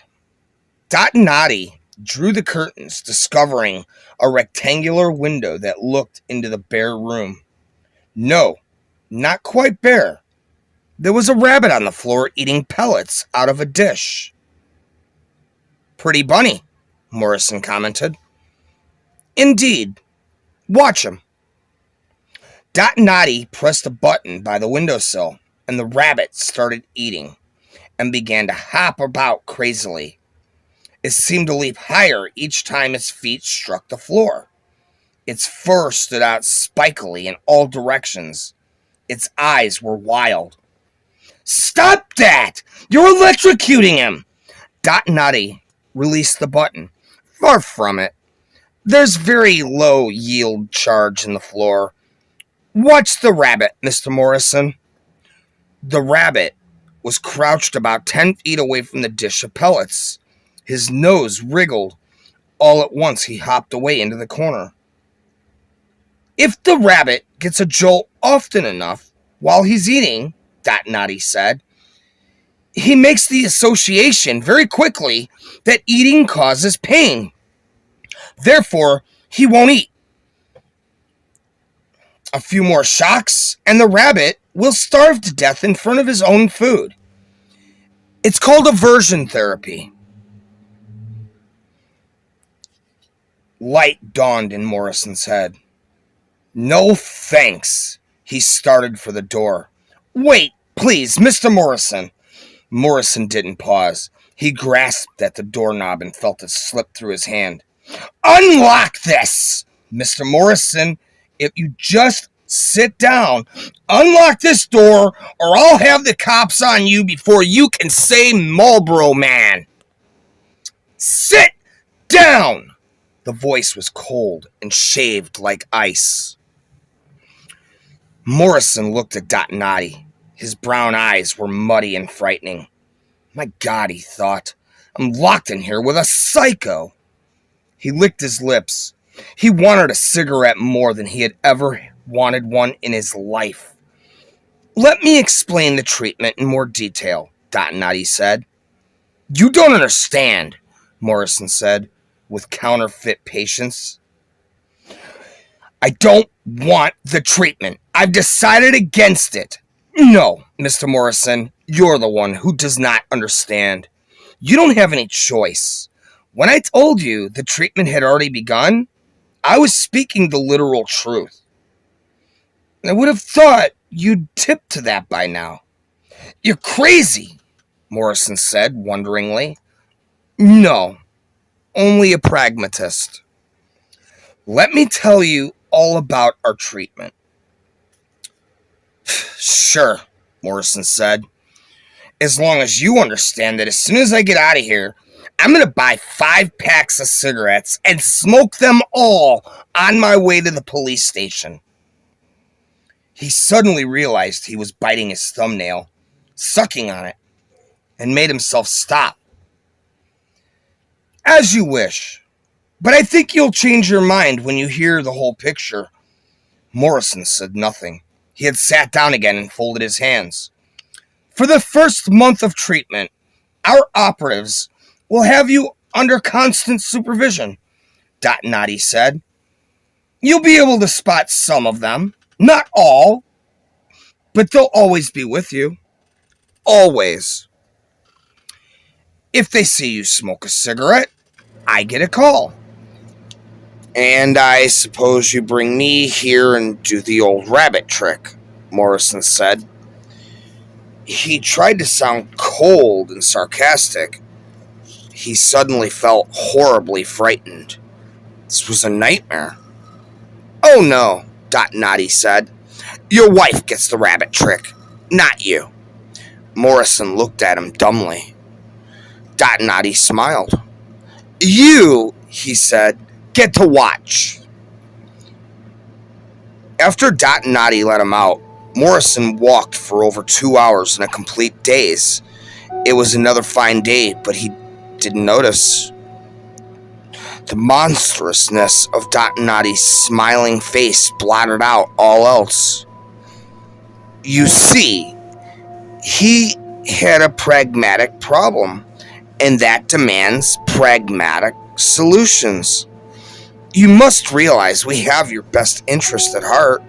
Dot Noddy drew the curtains, discovering a rectangular window that looked into the bare room. No, not quite bare. There was a rabbit on the floor eating pellets out of a dish. Pretty bunny, Morrison commented. Indeed. Watch him. Dot Noddy pressed a button by the windowsill, and the rabbit started eating and began to hop about crazily. It seemed to leap higher each time its feet struck the floor. Its fur stood out spikily in all directions. Its eyes were wild. Stop that! You're electrocuting him! Dot Noddy released the button. Far from it. There's very low yield charge in the floor. Watch the rabbit, Mr. Morrison. The rabbit was crouched about 10 feet away from the dish of pellets. His nose wriggled. All at once he hopped away into the corner. If the rabbit gets a jolt often enough, while he's eating, Noddy said, he makes the association very quickly that eating causes pain. Therefore, he won't eat. A few more shocks, and the rabbit will starve to death in front of his own food. It's called aversion therapy. Light dawned in Morrison's head. No thanks. He started for the door. Wait, please, Mr. Morrison. Morrison didn't pause. He grasped at the doorknob and felt it slip through his hand. Unlock this! Mr. Morrison, if you just sit down, unlock this door, or I'll have the cops on you before you can say Marlboro Man. Sit down! The voice was cold and shaved like ice. Morrison looked at Noddy. His brown eyes were muddy and frightening. My God, he thought, I'm locked in here with a psycho. He licked his lips. He wanted a cigarette more than he had ever wanted one in his life. Let me explain the treatment in more detail, Noddy said. You don't understand, Morrison said, with counterfeit patience. I don't want the treatment. I've decided against it. No, Mr. Morrison, you're the one who does not understand. You don't have any choice. When I told you the treatment had already begun, I was speaking the literal truth. I would have thought you'd tip to that by now. You're crazy, Morrison said wonderingly. No, only a pragmatist. Let me tell you all about our treatment. Sure, Morrison said. As long as you understand that as soon as I get out of here, I'm going to buy 5 packs of cigarettes and smoke them all on my way to the police station. He suddenly realized he was biting his thumbnail, sucking on it, and made himself stop. As you wish, but I think you'll change your mind when you hear the whole picture. Morrison said nothing. He had sat down again and folded his hands. For the first month of treatment, our operatives will have you under constant supervision, Noddy said. You'll be able to spot some of them, not all, but they'll always be with you. Always. If they see you smoke a cigarette, I get a call. And I suppose you bring me here and do the old rabbit trick, Morrison said. He tried to sound cold and sarcastic. He suddenly felt horribly frightened. This was a nightmare. Oh no, Noddy said. Your wife gets the rabbit trick, not you. Morrison looked at him dumbly. Noddy smiled. You, he said, get to watch. After Noddy let him out, Morrison walked for over 2 hours in a complete daze. It was another fine day, but he didn't notice the monstrousness of Noddy's smiling face blotted out all else. You see, he had a pragmatic problem, and that demands pragmatic solutions. You must realize we have your best interest at heart.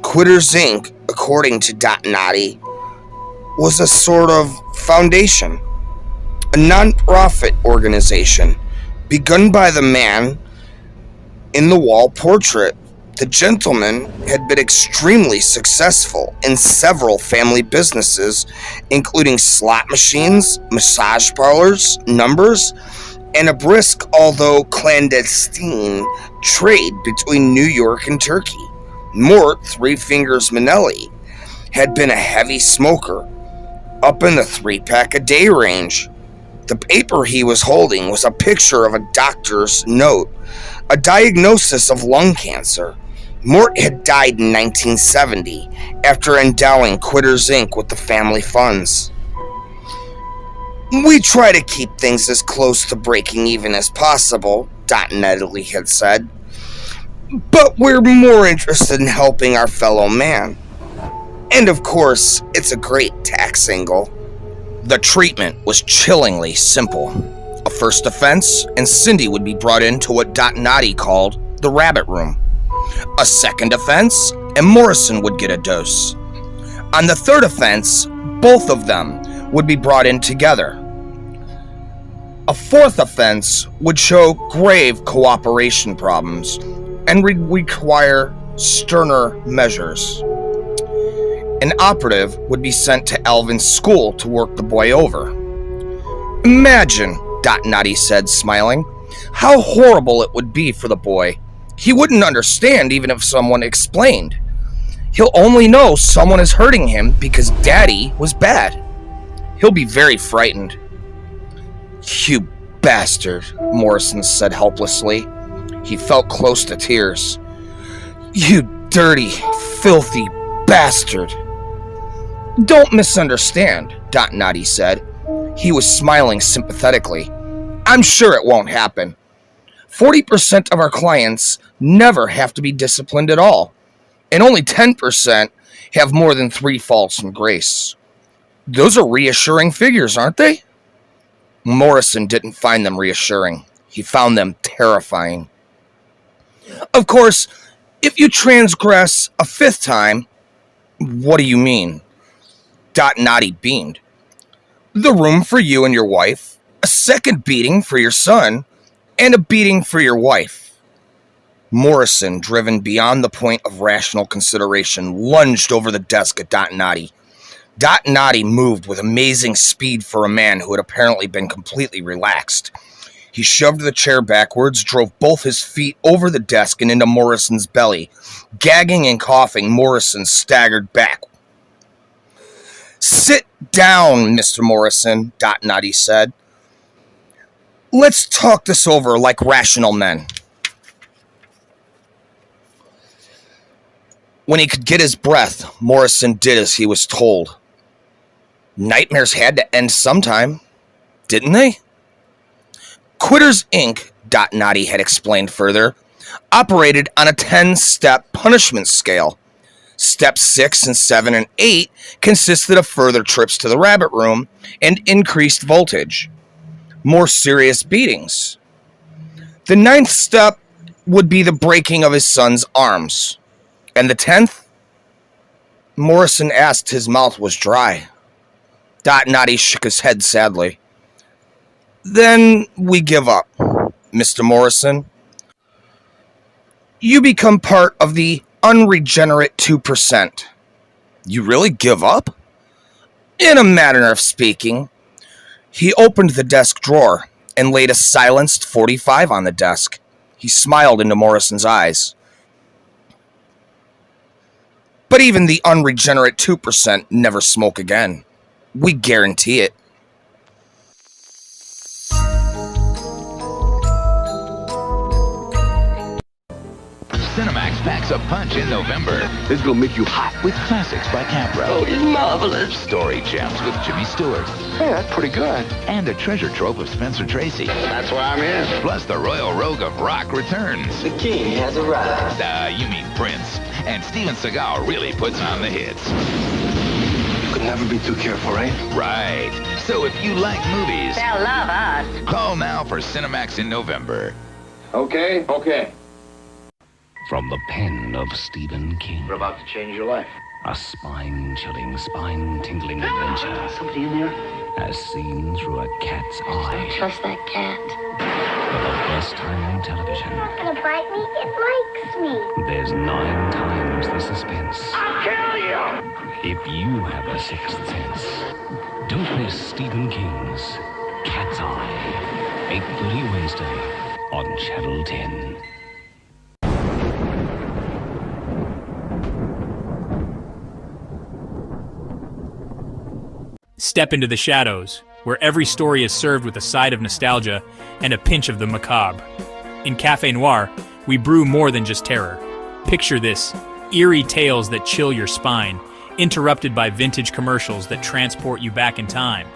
Quitters Inc., according to Noddy, was a sort of foundation, a non-profit organization begun by the man in the wall portrait. The gentleman had been extremely successful in several family businesses, including slot machines, massage parlors, numbers, and a brisk, although clandestine, trade between New York and Turkey. Mort Three Fingers Manelli had been a heavy smoker, up in the 3-pack-a-day range. The paper he was holding was a picture of a doctor's note, a diagnosis of lung cancer. Mort had died in 1970 after endowing Quitters Inc. with the family funds. We try to keep things as close to breaking even as possible, Noddy had said. But we're more interested in helping our fellow man. And of course, it's a great tax angle. The treatment was chillingly simple. A first offense, and Cindy would be brought into what Dotnati called the rabbit room. A second offense, and Morrison would get a dose. On the third offense, both of them would be brought in together. A fourth offense would show grave cooperation problems and would require sterner measures. An operative would be sent to Alvin's school to work the boy over. Imagine, Dotnati said, smiling, how horrible it would be for the boy. He wouldn't understand even if someone explained. He'll only know someone is hurting him because Daddy was bad. He'll be very frightened. You bastard, Morrison said helplessly. He felt close to tears. You dirty, filthy bastard. Don't misunderstand, Dotnati said. He was smiling sympathetically. I'm sure it won't happen. 40% of our clients never have to be disciplined at all, and only 10% have more than 3 faults from grace. Those are reassuring figures, aren't they? Morrison didn't find them reassuring. He found them terrifying. Of course, if you transgress a 5th time, what do you mean? Dotnati beamed. The room for you and your wife, a second beating for your son, and a beating for your wife. Morrison, driven beyond the point of rational consideration, lunged over the desk at Dotnati. Dotnati moved with amazing speed for a man who had apparently been completely relaxed. He shoved the chair backwards, drove both his feet over the desk and into Morrison's belly. Gagging and coughing, Morrison staggered back. Sit down, Mr. Morrison, Dotnati said. Let's talk this over like rational men. When he could get his breath, Morrison did as he was told. Nightmares had to end sometime, didn't they? Quitters, Inc., Dotnati had explained further, operated on a 10-step punishment scale. Steps 6 and 7 and 8 consisted of further trips to the rabbit room and increased voltage. More serious beatings. The 9th step would be the breaking of his son's arms. And the 10th? Morrison asked. His mouth was dry. Dotnati shook his head sadly. Then we give up, Mr. Morrison. You become part of the unregenerate 2%. You really give up? In a manner of speaking. He opened the desk drawer and laid a silenced 45 on the desk. He smiled into Morrison's eyes. But even the unregenerate 2% never smoke again. We guarantee it. Cinemax packs a punch in November. This will make you hot with classics by Capra. Oh, it's marvelous. Story gems with Jimmy Stewart. Hey, that's pretty good. And a treasure trove of Spencer Tracy. That's why I'm here. Plus the Royal Rogue of Rock returns. The king has arrived. You mean Prince. And Steven Seagal really puts on the hits. You could never be too careful, right? Right. So if you like movies, They'll love us. call now for Cinemax in November. Okay. From the pen of Stephen King. We're about to change your life. A spine-chilling, spine-tingling adventure. Somebody in there? As seen through a cat's eye. Trust that cat. For the first time on television, It's not gonna bite me. It likes me. there's 9 times the suspense. I'll kill you! If you have a sixth sense, don't miss Stephen King's Cat's Eye. 8:30 Wednesday on Channel 10. Step into the shadows, where every story is served with a side of nostalgia and a pinch of the macabre. In Café Noir, we brew more than just terror. Picture this, eerie tales that chill your spine, interrupted by vintage commercials that transport you back in time.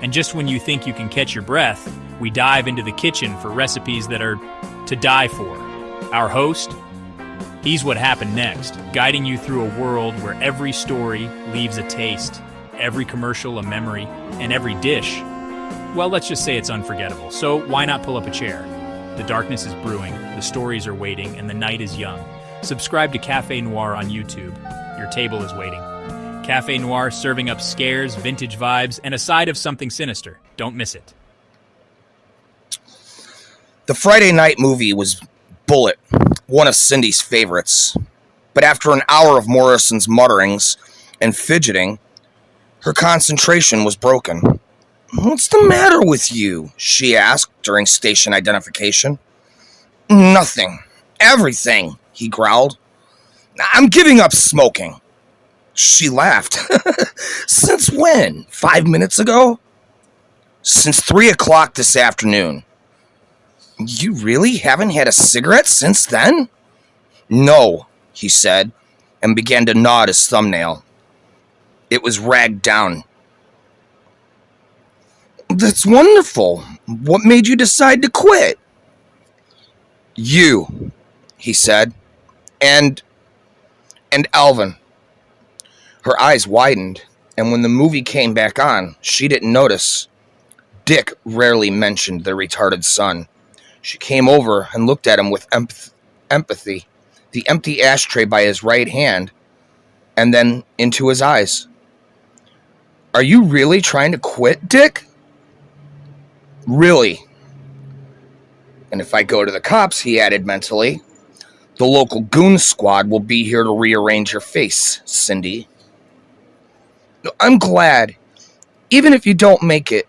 And just when you think you can catch your breath, we dive into the kitchen for recipes that are to die for. Our host, He's what happened next, guiding you through a world where every story leaves a taste, every commercial a memory, and every dish, well, let's just say it's unforgettable. So why not pull up a chair? The darkness is brewing, the stories are waiting, and the night is young. Subscribe to Café Noir on YouTube. Your table is waiting. Café Noir serving up scares, vintage vibes, and a side of something sinister. Don't miss it. The Friday night movie was Bullet, one of Cindy's favorites. But after an hour of Morrison's mutterings and fidgeting, her concentration was broken. "What's the matter with you?" she asked during station identification. "Nothing. Everything," he growled. "I'm giving up smoking." She laughed. "Since when? 5 minutes ago?" "Since 3 o'clock this afternoon." "You really haven't had a cigarette since then?" "No," he said, and began to gnaw at his thumbnail. It was ragged down. "That's wonderful. What made you decide to quit?" "You," he said, and Alvin." Her eyes widened, and when the movie came back on, she didn't notice. Dick rarely mentioned their retarded son. She came over and looked at him with empathy, the empty ashtray by his right hand, and then into his eyes. "Are you really trying to quit, Dick?" "Really. And if I go to the cops," he added mentally, "the local goon squad will be here to rearrange your face, Cindy." "I'm glad. Even if you don't make it.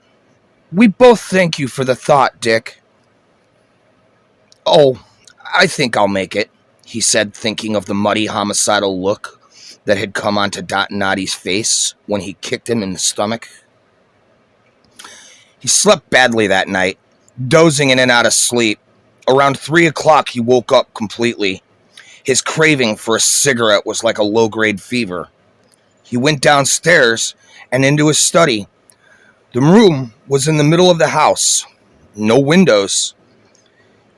We both thank you for the thought, Dick." "Oh, I think I'll make it," he said, thinking of the muddy homicidal look that had come onto Noddy's face when he kicked him in the stomach. He slept badly that night, dozing in and out of sleep. Around 3 o'clock, he woke up completely. His craving for a cigarette was like a low-grade fever. He went downstairs and into his study. The room was in the middle of the house. No windows.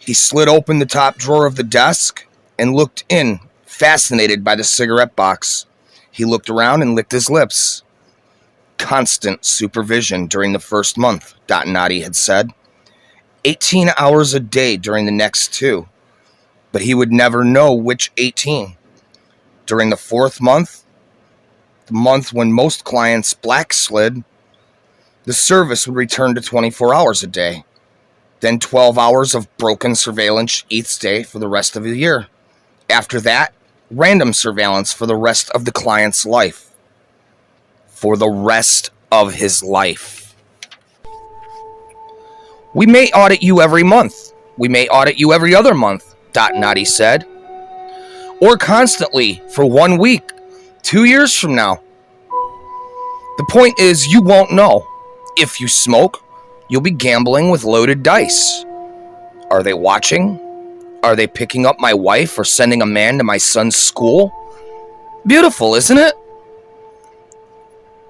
He slid open the top drawer of the desk and looked in, fascinated by the cigarette box. He looked around and licked his lips. Constant supervision during the first month, Noddy had said. 18 hours a day during the next 2. But he would never know which 18. During the 4th month, the month when most clients backslid, the service would return to 24 hours a day. Then 12 hours of broken surveillance each day for the rest of the year. After that, random surveillance for the rest of the client's life. For the rest of his life. "We may audit you every month. We may audit you every other month," Noddy said. "Or constantly for 1 week, 2 years from now. The point is, you won't know. If you smoke, you'll be gambling with loaded dice. Are they watching? Are they picking up my wife or sending a man to my son's school? Beautiful, isn't it?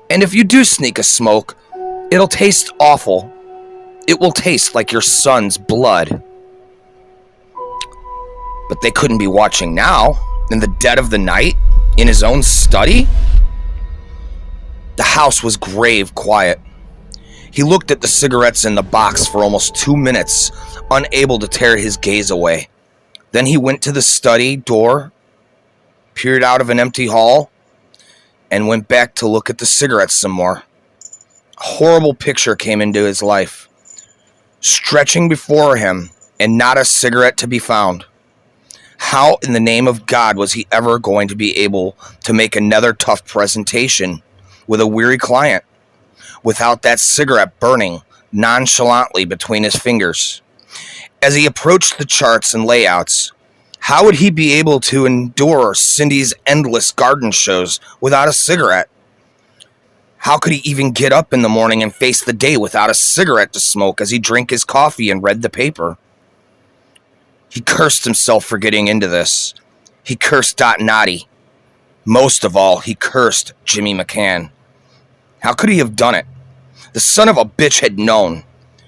And if you do sneak a smoke, it'll taste awful. It will taste like your son's blood." But they couldn't be watching now, in the dead of the night, in his own study. The house was grave quiet. He looked at the cigarettes in the box for almost 2 minutes, unable to tear his gaze away. Then he went to the study door, peered out of an empty hall, and went back to look at the cigarettes some more. A horrible picture came into his life. Stretching before him, and not a cigarette to be found. How in the name of God was he ever going to be able to make another tough presentation with a weary client, without that cigarette burning nonchalantly between his fingers? As he approached the charts and layouts, how would he be able to endure Cindy's endless garden shows without a cigarette? How could he even get up in the morning and face the day without a cigarette to smoke as he drank his coffee and read the paper? He cursed himself for getting into this. He cursed Noddy. Most of all, he cursed Jimmy McCann. How could he have done it? The son of a bitch had known.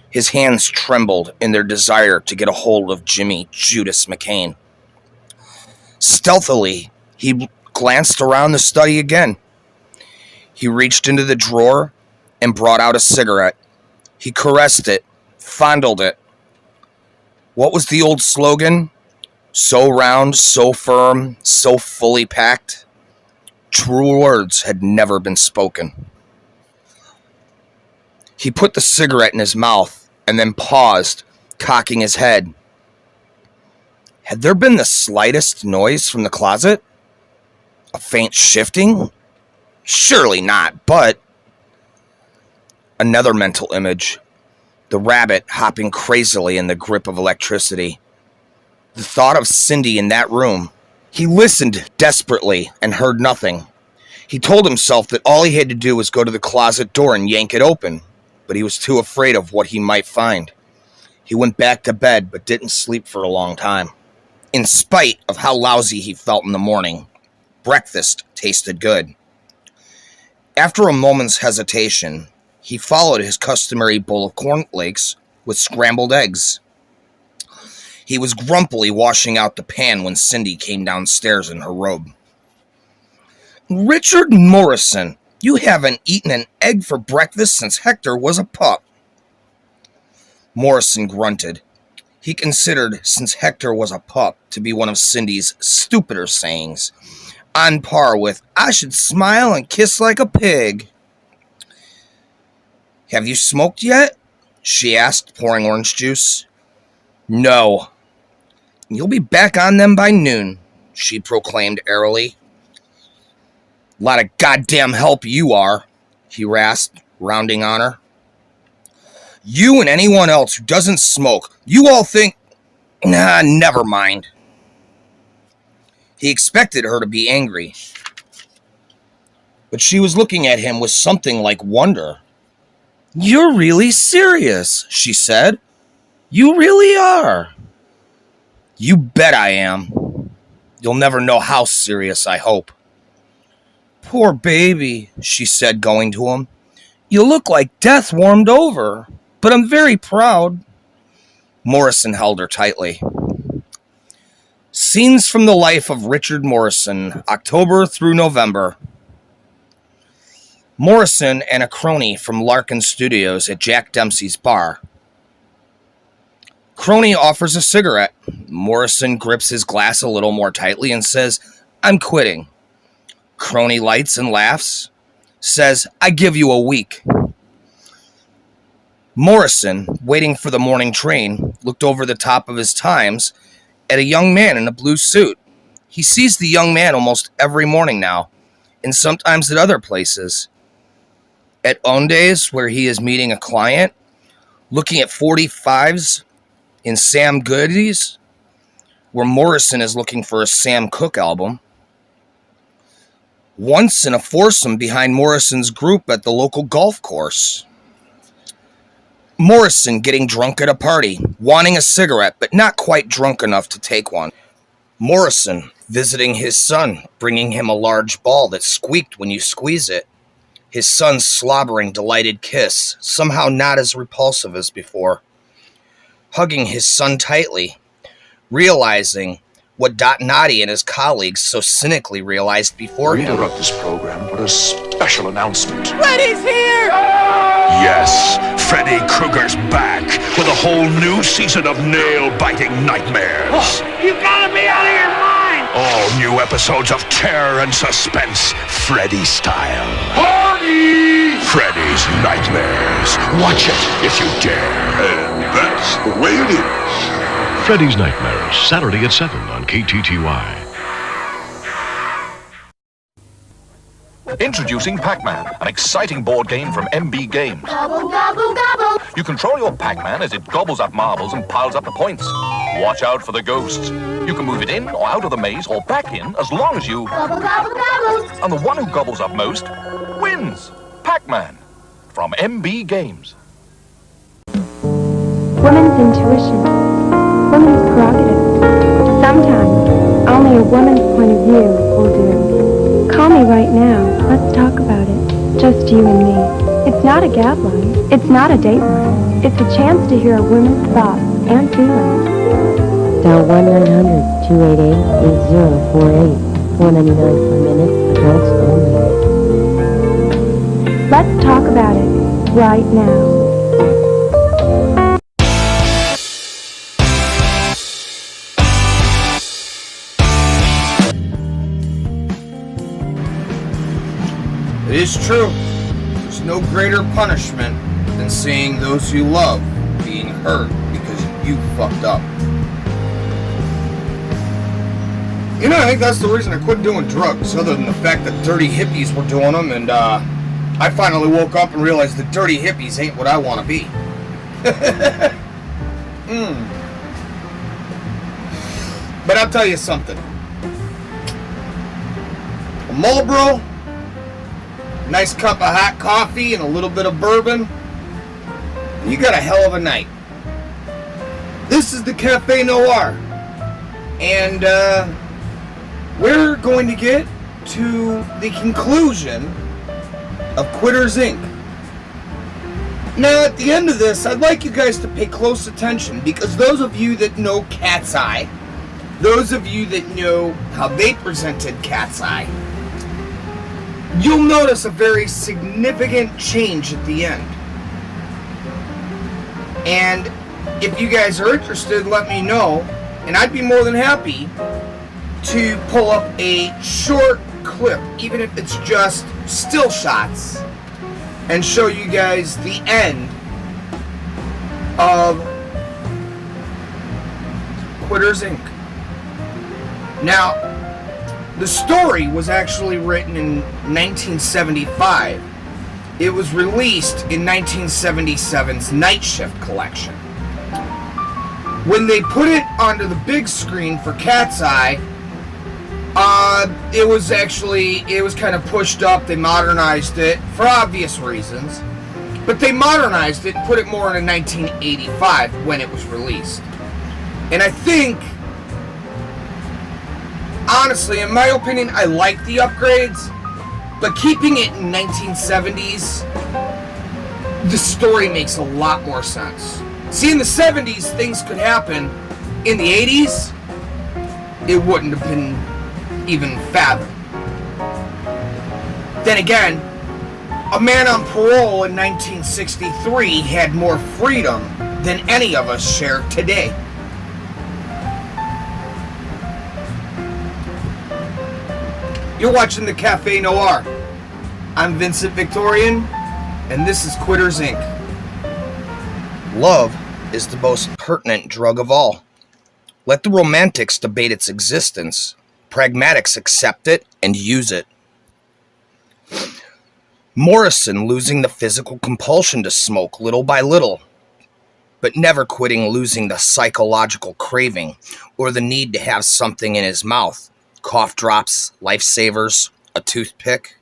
His hands trembled in their desire to get a hold of Jimmy Judas McCain. Stealthily, he glanced around the study again. He reached into the drawer and brought out a cigarette. He caressed it, fondled it. What was the old slogan? So round, so firm, so fully packed. True words had never been spoken. He put the cigarette in his mouth and then paused, cocking his head. Had there been the slightest noise from the closet? A faint shifting? Surely not, but... Another mental image. The rabbit hopping crazily in the grip of electricity. The thought of Cindy in that room. He listened desperately and heard nothing. He told himself that all he had to do was go to the closet door and yank it open, but he was too afraid of what he might find. He went back to bed, but didn't sleep for a long time. In spite of how lousy he felt in the morning, breakfast tasted good. After a moment's hesitation, he followed his customary bowl of cornflakes with scrambled eggs. He was grumpily washing out the pan when Cindy came downstairs in her robe. Richard Morrison, you haven't eaten an egg for breakfast since Hector was a pup. Morrison grunted. He considered since Hector was a pup to be one of Cindy's stupider sayings, on par with, I should smile and kiss like a pig. Have you smoked yet? She asked, pouring orange juice. No. You'll be back on them by noon, she proclaimed airily. Lot of goddamn help you are, he rasped, rounding on her. You and anyone else who doesn't smoke, you all think... Nah, never mind. He expected her to be angry, but she was looking at him with something like wonder. You're really serious, she said. You really are. You bet I am. You'll never know how serious, I hope. Poor baby, she said, going to him. You look like death warmed over, but I'm very proud. Morrison held her tightly. Scenes from the life of Richard Morrison, October through November. Morrison and a crony from Larkin Studios at Jack Dempsey's bar. Crony offers a cigarette. Morrison grips his glass a little more tightly and says, I'm quitting. Crony lights and laughs. Says, I give you a week. Morrison, waiting for the morning train, looked over the top of his Times at a young man in a blue suit. He sees the young man almost every morning now, and sometimes at other places. At Ondays, where he is meeting a client, looking at 45s in Sam Goody's, where Morrison is looking for a Sam Cooke album. Once in a foursome behind Morrison's group at the local golf course. Morrison getting drunk at a party, wanting a cigarette, but not quite drunk enough to take one. Morrison visiting his son, bringing him a large ball that squeaked when you squeeze it. His son's slobbering, delighted kiss, somehow not as repulsive as before. Hugging his son tightly, realizing what Dotnati and his colleagues so cynically realized before him. We interrupt this program with a special announcement. Freddy's here! Yes, Freddy Krueger's back with a whole new season of nail-biting nightmares. Oh, you gotta be out of your mind! All new episodes of terror and suspense, Freddy style. Party! Freddy's Nightmares. Watch it if you dare. And that's the way it is. Freddy's Nightmares, Saturday at 7 on KTTY. Introducing Pac-Man, an exciting board game from MB Games. Gobble, gobble, gobble. You control your Pac-Man as it gobbles up marbles and piles up the points. Watch out for the ghosts. You can move it in or out of the maze or back in as long as you... Gobble, gobble, gobble. And the one who gobbles up most wins. Pac-Man from MB Games. Woman's intuition. Woman's prerogative. Sometimes, only a woman's point of view will do. Call me right now. Let's talk about it. Just you and me. It's not a gab line. It's not a date line. It's a chance to hear a woman's thoughts and feelings. Dial 1-900 288-8048. $4.99 per minute. Adults only. Let's talk about it right now. It is true. There's no greater punishment than seeing those you love being hurt because you fucked up. You know, I think that's the reason I quit doing drugs, other than the fact that dirty hippies were doing them, and I finally woke up and realized that dirty hippies ain't what I want to be. But I'll tell you something. A Marlboro, nice cup of hot coffee, and a little bit of bourbon, you got a hell of a night. This is the Café Noir, and we're going to get to the conclusion of Quitters Inc. Now, at the end of this, I'd like you guys to pay close attention, because those of you that know Cat's Eye, those of you that know how they presented Cat's Eye, you'll notice a very significant change at the end. And if you guys are interested, let me know, and I'd be more than happy to pull up a short clip, even if it's just still shots, and show you guys the end of Quitters Inc. Now, the story was actually written in 1975. It was released in 1977's Night Shift collection. When they put it onto the big screen for Cat's Eye, it was kind of pushed up. They modernized it for obvious reasons, but they modernized it and put it more in 1985 when it was released. And I think, honestly, in my opinion, I like the upgrades, but keeping it in 1970s, the story makes a lot more sense. See, in the 70s, things could happen. In the 80s, it wouldn't have been even fathomed. Then again, a man on parole in 1963 had more freedom than any of us share today. You're watching the Café Noir. I'm Vincent Victorian, and this is Quitters Inc. Love is the most pertinent drug of all. Let the romantics debate its existence. Pragmatics accept it and use it. Morrison losing the physical compulsion to smoke little by little, but never quitting losing the psychological craving or the need to have something in his mouth. Cough drops, lifesavers, a toothpick,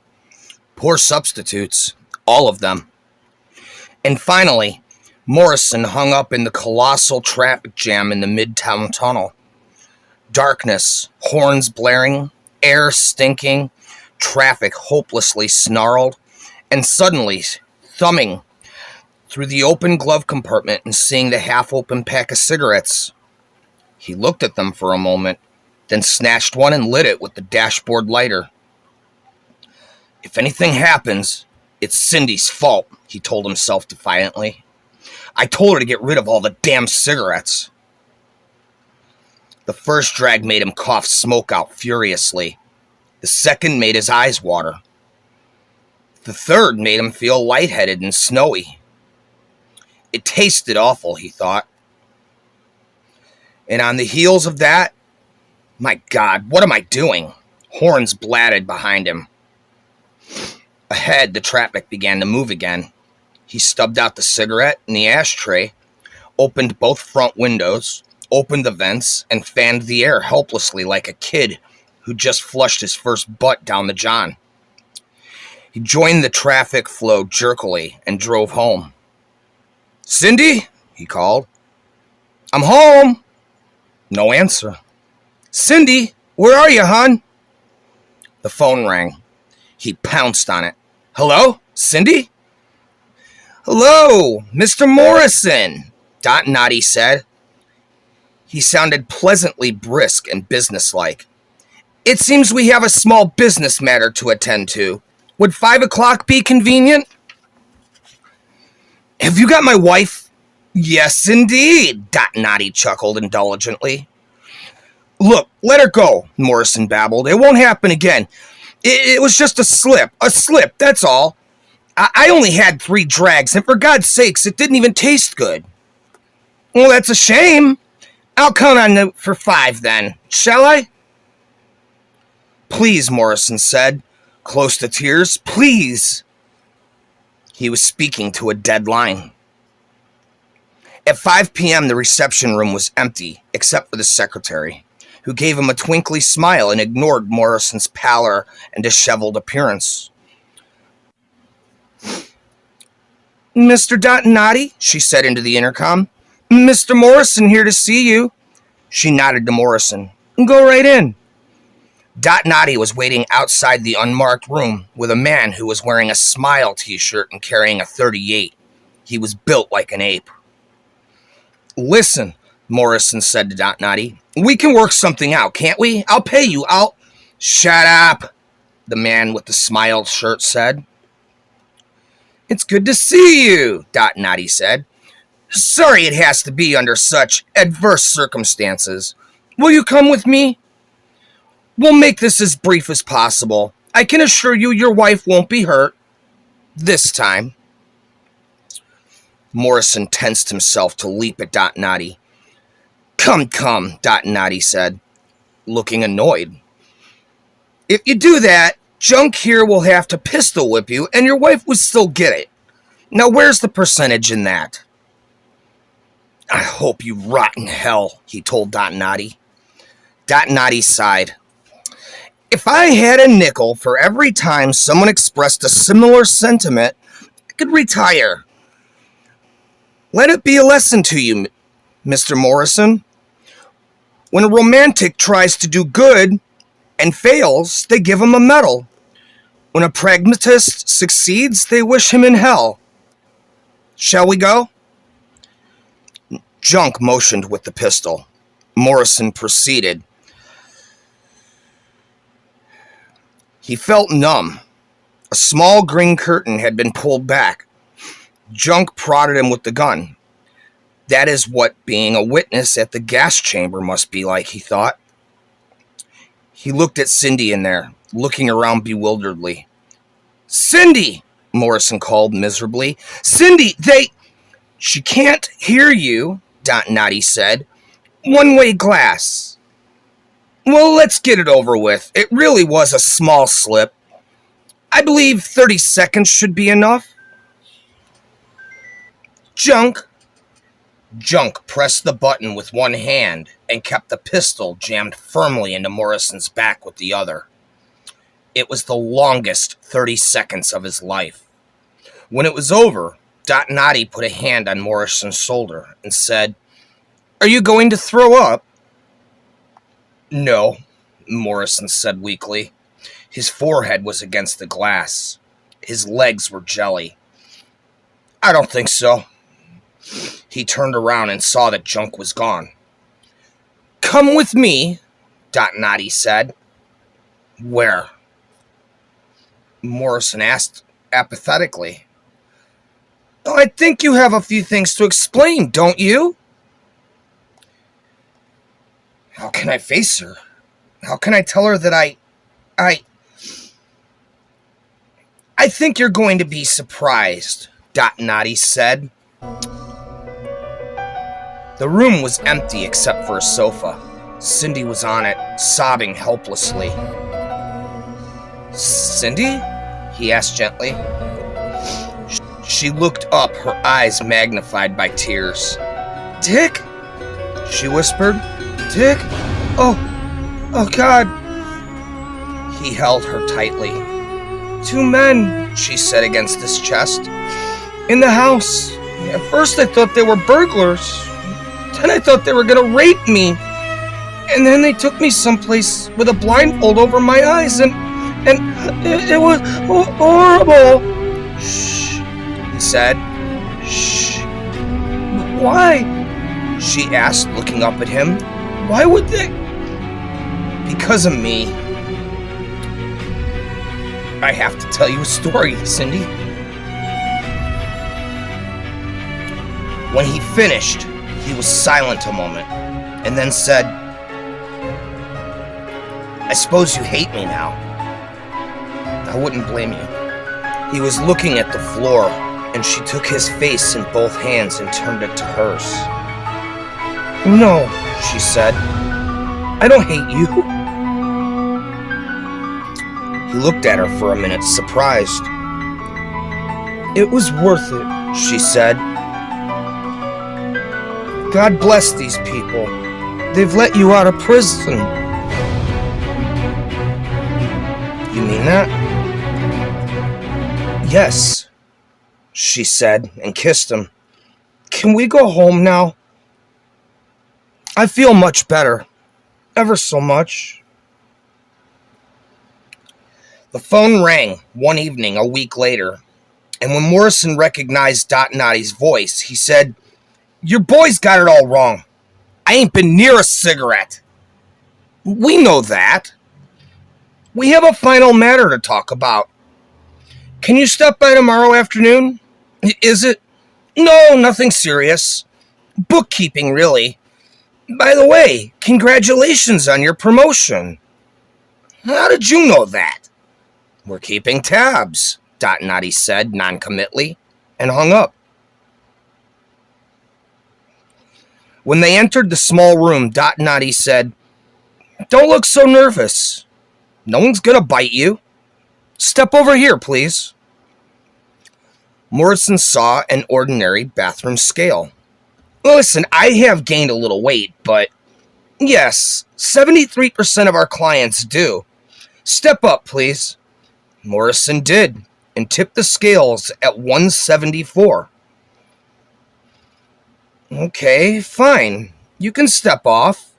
poor substitutes, all of them. And finally, Morrison hung up in the colossal traffic jam in the Midtown Tunnel. Darkness, horns blaring, air stinking, traffic hopelessly snarled, and suddenly, thumbing through the open glove compartment and seeing the half-open pack of cigarettes, he looked at them for a moment, then snatched one and lit it with the dashboard lighter. If anything happens, it's Cindy's fault, he told himself defiantly. I told her to get rid of all the damn cigarettes. The first drag made him cough smoke out furiously. The second made his eyes water. The third made him feel lightheaded and snowy. It tasted awful, he thought. And on the heels of that, my God, what am I doing? Horns blatted behind him. Ahead, the traffic began to move again. He stubbed out the cigarette in the ashtray, opened both front windows, opened the vents, and fanned the air helplessly like a kid who just flushed his first butt down the john. He joined the traffic flow jerkily and drove home. Cindy, he called. I'm home. No answer. Cindy, where are you, hon? The phone rang. He pounced on it. Hello, Cindy? Hello, Mr. Morrison, Dot Noddy said. He sounded pleasantly brisk and businesslike. "It seems we have a small business matter to attend to. Would 5 o'clock be convenient?" "Have you got my wife?" "Yes, indeed," Dotnati chuckled indulgently. "Look, let her go," Morrison babbled. "It won't happen again. It was just a slip, that's all. I only had 3 drags, and for God's sakes, it didn't even taste good." "Well, that's a shame. I'll count on you for 5 then, shall I?" "Please," Morrison said, close to tears. "Please." He was speaking to a dead line. At 5 p.m., the reception room was empty, except for the secretary, who gave him a twinkly smile and ignored Morrison's pallor and disheveled appearance. "Mr. Dotnati," she said into the intercom. "Mr. Morrison here to see you." She nodded to Morrison. "Go right in." Dotnati was waiting outside the unmarked room with a man who was wearing a Smile t-shirt and carrying a .38. He was built like an ape. "Listen," Morrison said to Dotnati, "we can work something out, can't we? I'll pay you, "Shut up," the man with the Smile shirt said. "It's good to see you," Dotnati said. "Sorry it has to be under such adverse circumstances. Will you come with me? We'll make this as brief as possible. I can assure you your wife won't be hurt. This time." Morrison tensed himself to leap at Dotnati. Come, Dotnati said, looking annoyed. "If you do that, Junk here will have to pistol whip you, and your wife would still get it. Now where's the percentage in that?" "I hope you rot in hell," he told Dotnati. Dotnati sighed. "If I had a nickel for every time someone expressed a similar sentiment, I could retire. Let it be a lesson to you, Mr. Morrison. When a romantic tries to do good and fails, they give him a medal. When a pragmatist succeeds, they wish him in hell. Shall we go?" Junk motioned with the pistol. Morrison proceeded. He felt numb. A small green curtain had been pulled back. Junk prodded him with the gun. That is what being a witness at the gas chamber must be like, he thought. He looked at Cindy in there, looking around bewilderedly. "Cindy!" Morrison called miserably. "Cindy, She can't hear you," Dotnati said. "One-way glass." "Well, let's get it over with. It really was a small slip. I believe 30 seconds should be enough." Junk pressed the button with one hand and kept the pistol jammed firmly into Morrison's back with the other. It was the longest 30 seconds of his life. When it was over, Dotnati put a hand on Morrison's shoulder and said, "Are you going to throw up?" "No," Morrison said weakly. His forehead was against the glass. His legs were jelly. "I don't think so." He turned around and saw that Junk was gone. "Come with me," Dotnati said. "Where?" Morrison asked apathetically. "I think you have a few things to explain, don't you?" How can I face her? How can I tell her that I think you're going to be surprised, Dotnati said. The room was empty except for a sofa. Cindy was on it, sobbing helplessly. "Cindy?" he asked gently. She looked up, her eyes magnified by tears. "Dick?" she whispered. "Dick? Oh God." He held her tightly. "Two men," she said against his chest. "In the house. At first I thought they were burglars. Then I thought they were gonna rape me. And then they took me someplace with a blindfold over my eyes and it was horrible." "Shh," he said. "Shh." "Why? she asked, looking up at him. Why would they? Because of me. I have to tell you a story, Cindy. When he finished, he was silent a moment, and then said, I suppose you hate me now. I wouldn't blame you. He was looking at the floor, and she took his face in both hands and turned it to hers. No, she said. I don't hate you. He looked at her for a minute, surprised. It was worth it, she said. God bless these people. They've let you out of prison. You mean that? Yes, she said, and kissed him. Can we go home now? I feel much better. Ever so much. The phone rang one evening a week later, and when Morrison recognized Dot Noddy's voice, he said, Your boy's got it all wrong. I ain't been near a cigarette. We know that. We have a final matter to talk about. Can you stop by tomorrow afternoon? Is it? No, nothing serious. Bookkeeping, really. By the way, congratulations on your promotion. How did you know that? We're keeping tabs, Dot Noddy said noncommittally, and hung up. When they entered the small room, Dot Noddy said, Don't look so nervous. No one's gonna bite you. Step over here, please. Morrison saw an ordinary bathroom scale. Listen, I have gained a little weight, but yes, 73% of our clients do. Step up, please. Morrison did, and tipped the scales at 174. Okay, fine. You can step off.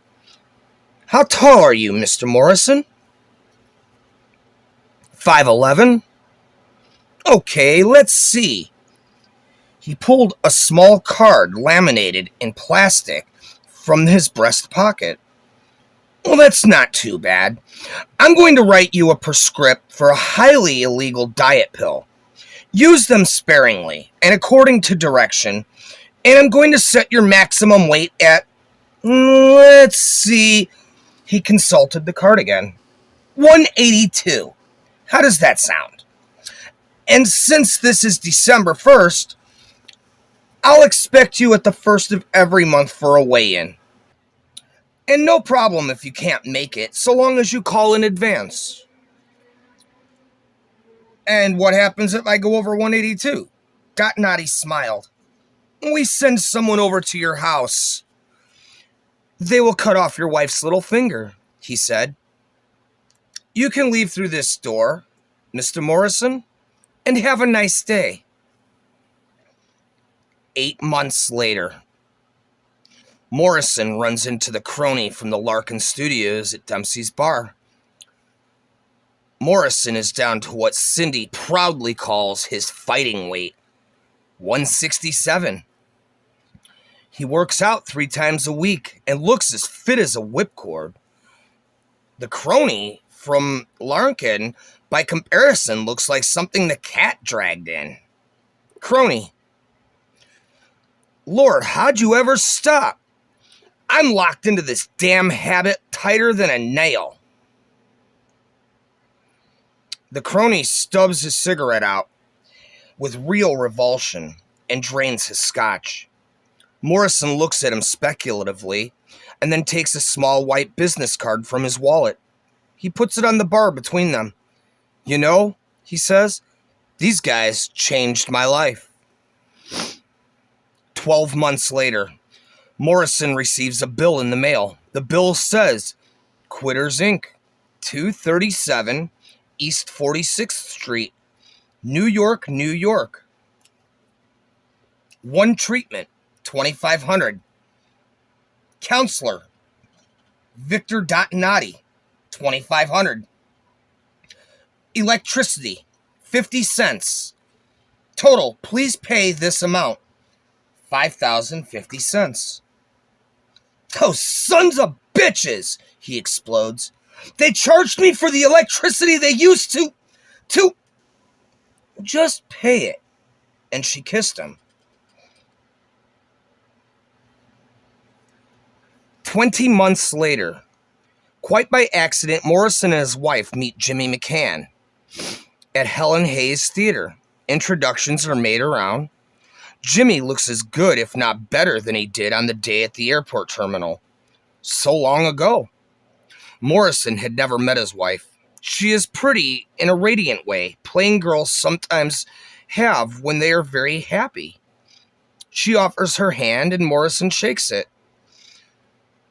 How tall are you, Mr. Morrison? 5'11". Okay, let's see. He pulled a small card laminated in plastic from his breast pocket. Well, that's not too bad. I'm going to write you a prescript for a highly illegal diet pill. Use them sparingly and according to direction, and I'm going to set your maximum weight at, let's see, he consulted the card again, 182. How does that sound? And since this is December 1st, I'll expect you at the first of every month for a weigh-in. And no problem if you can't make it, so long as you call in advance. And what happens if I go over 182? Dot Noddy smiled. We send someone over to your house. They will cut off your wife's little finger, he said. You can leave through this door, Mr. Morrison, and have a nice day. 8 months later, Morrison runs into the crony from the Larkin Studios at Dempsey's bar. Morrison is down to what Cindy proudly calls his fighting weight, 167. He works out 3 times a week and looks as fit as a whipcord. The crony from Larkin, by comparison, looks like something the cat dragged in. Crony. Lord, how'd you ever stop? I'm locked into this damn habit tighter than a nail. The crony stubs his cigarette out with real revulsion and drains his scotch. Morrison looks at him speculatively and then takes a small white business card from his wallet. He puts it on the bar between them. You know, he says, these guys changed my life. 12 months later, Morrison receives a bill in the mail. The bill says, Quitters Inc., 237 East 46th Street, New York, New York. 1 treatment, $2,500. Counselor, Victor Noddy, $2,500. Electricity, 50 cents. Total, please pay this amount, 5,050 cents. "Those sons of bitches!" he explodes. "They charged me for the electricity they used to just pay it." And she kissed him. 20 months later, quite by accident, Morrison and his wife meet Jimmy McCann at Helen Hayes Theater. Introductions are made around. Jimmy looks as good, if not better, than he did on the day at the airport terminal. So long ago. Morrison had never met his wife. She is pretty in a radiant way, plain girls sometimes have when they are very happy. She offers her hand and Morrison shakes it.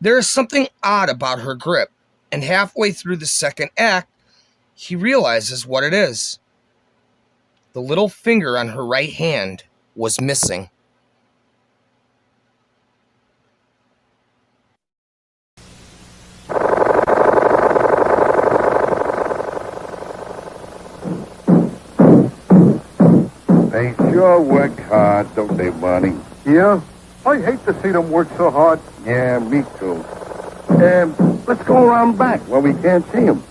There is something odd about her grip, and halfway through the second act, he realizes what it is. The little finger on her right hand was missing. They sure work hard, don't they, Barney? Yeah? I hate to see them work so hard. Yeah, me too. Let's go around back where we can't see them.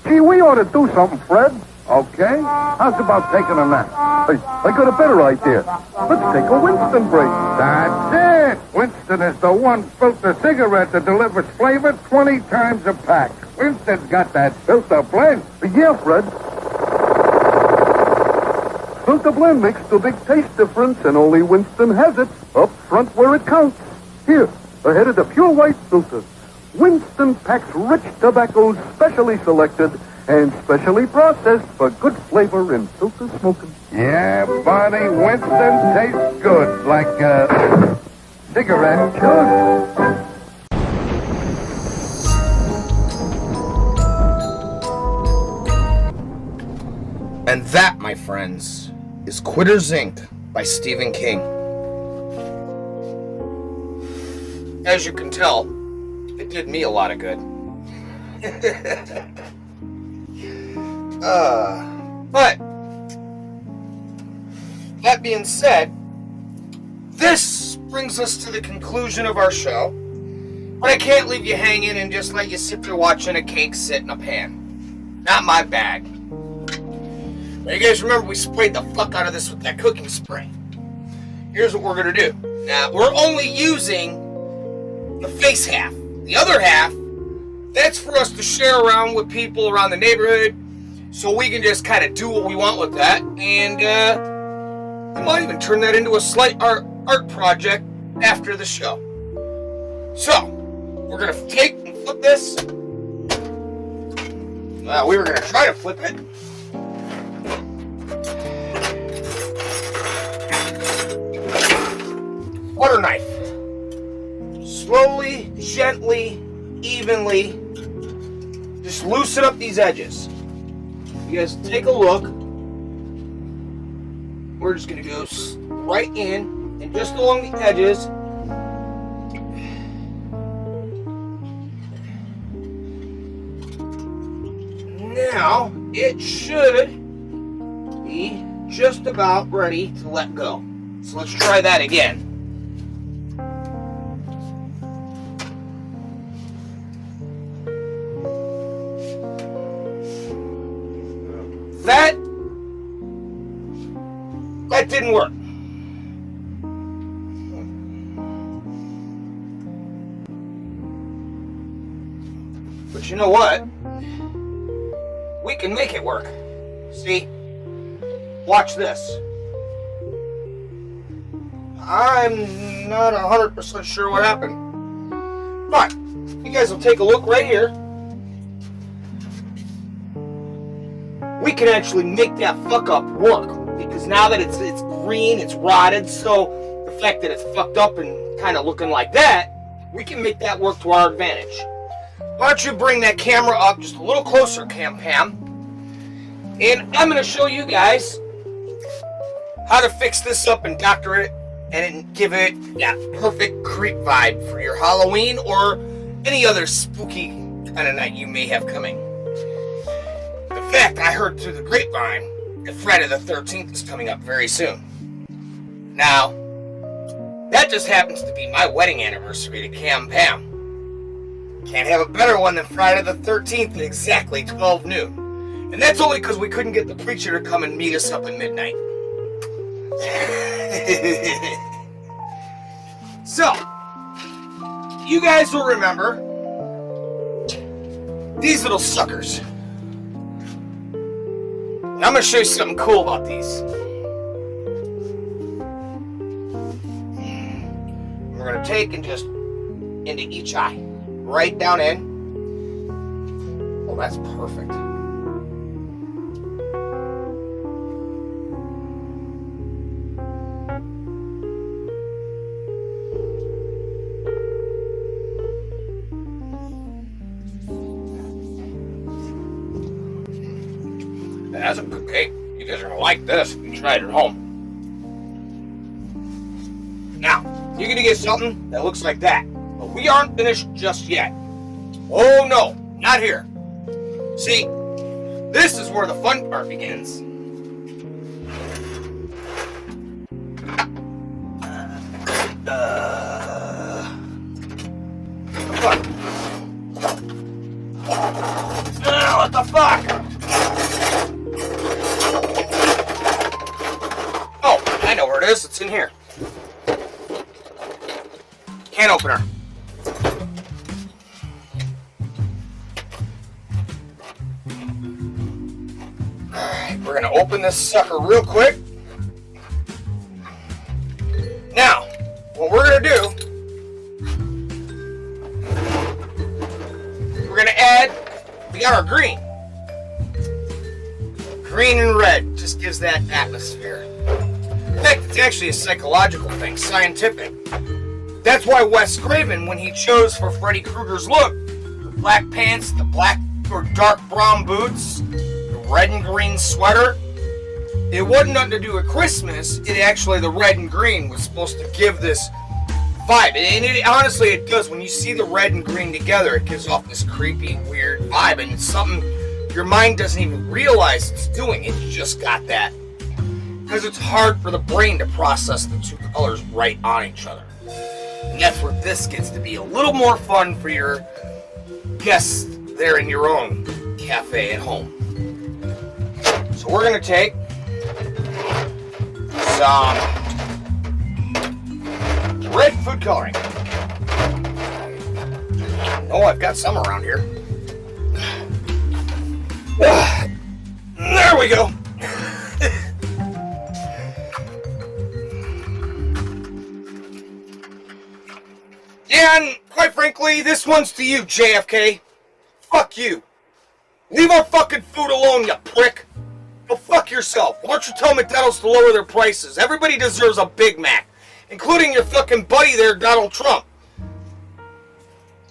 Gee, we ought to do something, Fred. Okay? How's about taking a nap? Hey, I got a better idea. Let's take a Winston break. That's it! Winston is the one filter cigarette that delivers flavor 20 times a pack. Winston's got that filter blend. Yeah, Fred. Filter blend makes the big taste difference, and only Winston has it up front where it counts. Here, ahead of the pure white filter. Winston packs rich tobaccos specially selected and specially processed for good flavor in filter smoking. Yeah, Barney, Winston tastes good, like a cigarette should. And that, my friends, is Quitters, Inc. by Stephen King. As you can tell, it did me a lot of good. But, that being said, this brings us to the conclusion of our show. But I can't leave you hanging and just let you sit there watching a cake sit in a pan. Not my bag. Now, you guys remember we sprayed the fuck out of this with that cooking spray. Here's what we're going to do. Now, we're only using the face half. The other half, that's for us to share around with people around the neighborhood, so we can just kind of do what we want with that, and we might even turn that into a slight art project after the show. So, we're going to take and flip this. Well, we were going to try to flip it. Butter knife. Slowly, gently, evenly, just loosen up these edges. You guys take a look. We're just going to go right in and just along the edges. Now, it should be just about ready to let go. So let's try that again. That didn't work. But you know what? We can make it work. See? Watch this. I'm not 100% sure what happened. But you guys will take a look right here. We can actually make that fuck up work. Because now that it's green, it's rotted, so the fact that it's fucked up and kind of looking like that, we can make that work to our advantage. Why don't you bring that camera up just a little closer, Pam? And I'm going to show you guys how to fix this up and doctor it and give it that perfect creep vibe for your Halloween or any other spooky kind of night you may have coming. In fact, I heard through the grapevine that Friday the 13th is coming up very soon. Now, That just happens to be my wedding anniversary to Cam Pam. Can't have a better one than Friday the 13th at exactly 12 noon. And that's only because we couldn't get the preacher to come and meet us up at midnight. So, you guys will remember these little suckers. And I'm going to show you something cool about these. We're going to take and just into each eye. Right down in. Oh, that's perfect. That's a good cake. You guys are going to like this if you try it at home. Now, you're going to get something that looks like that. But we aren't finished just yet. Oh no, not here. See, this is where the fun part begins. What the fuck? Oh, I know where it is. It's in here. Can opener. Alright, we're gonna open this sucker real quick. Now, what we're gonna do, we're gonna add, we got our green. Green and red just gives that atmosphere. In fact, it's actually a psychological thing, scientific. That's why Wes Craven, when he chose for Freddy Krueger's look, the black pants, the black or dark brown boots, the red and green sweater, it wasn't nothing to do with Christmas. It actually, the red and green was supposed to give this vibe. And it, honestly, it does. When you see the red and green together, it gives off this creepy, weird vibe. And it's something your mind doesn't even realize it's doing. It's just got that. Because it's hard for the brain to process the two colors right on each other. And that's where this gets to be a little more fun for your guests there in your own cafe at home. So we're going to take some red food coloring. Oh, I've got some around here. There we go. And quite frankly, this one's to you, JFK. Fuck you. Leave our fucking food alone, you prick. Go fuck yourself. Why don't you tell McDonald's to lower their prices? Everybody deserves a Big Mac, including your fucking buddy there, Donald Trump.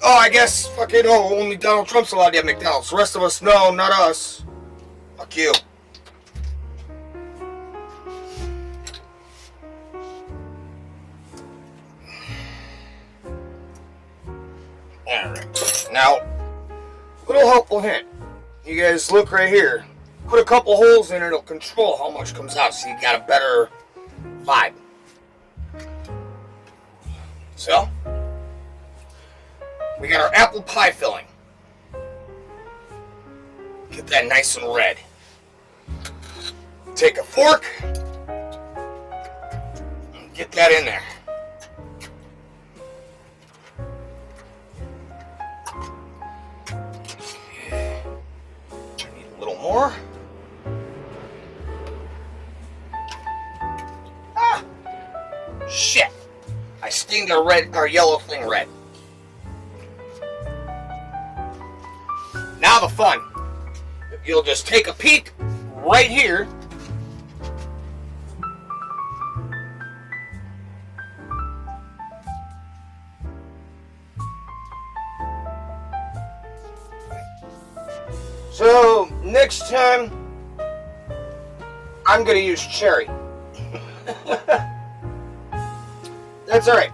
Oh, I guess fucking only Donald Trump's allowed to have McDonald's. The rest of us, no, not us. Fuck you. Alright, now, little helpful hint. You guys look right here. Put a couple holes in it, it'll control how much comes out, so you got a better vibe. So, we got our apple pie filling. Get that nice and red. Take a fork, and get that in there. Need a little more. Shit! I stained our yellow thing red. Now the fun. You'll just take a peek right here. So, next time, I'm going to use cherry. That's alright.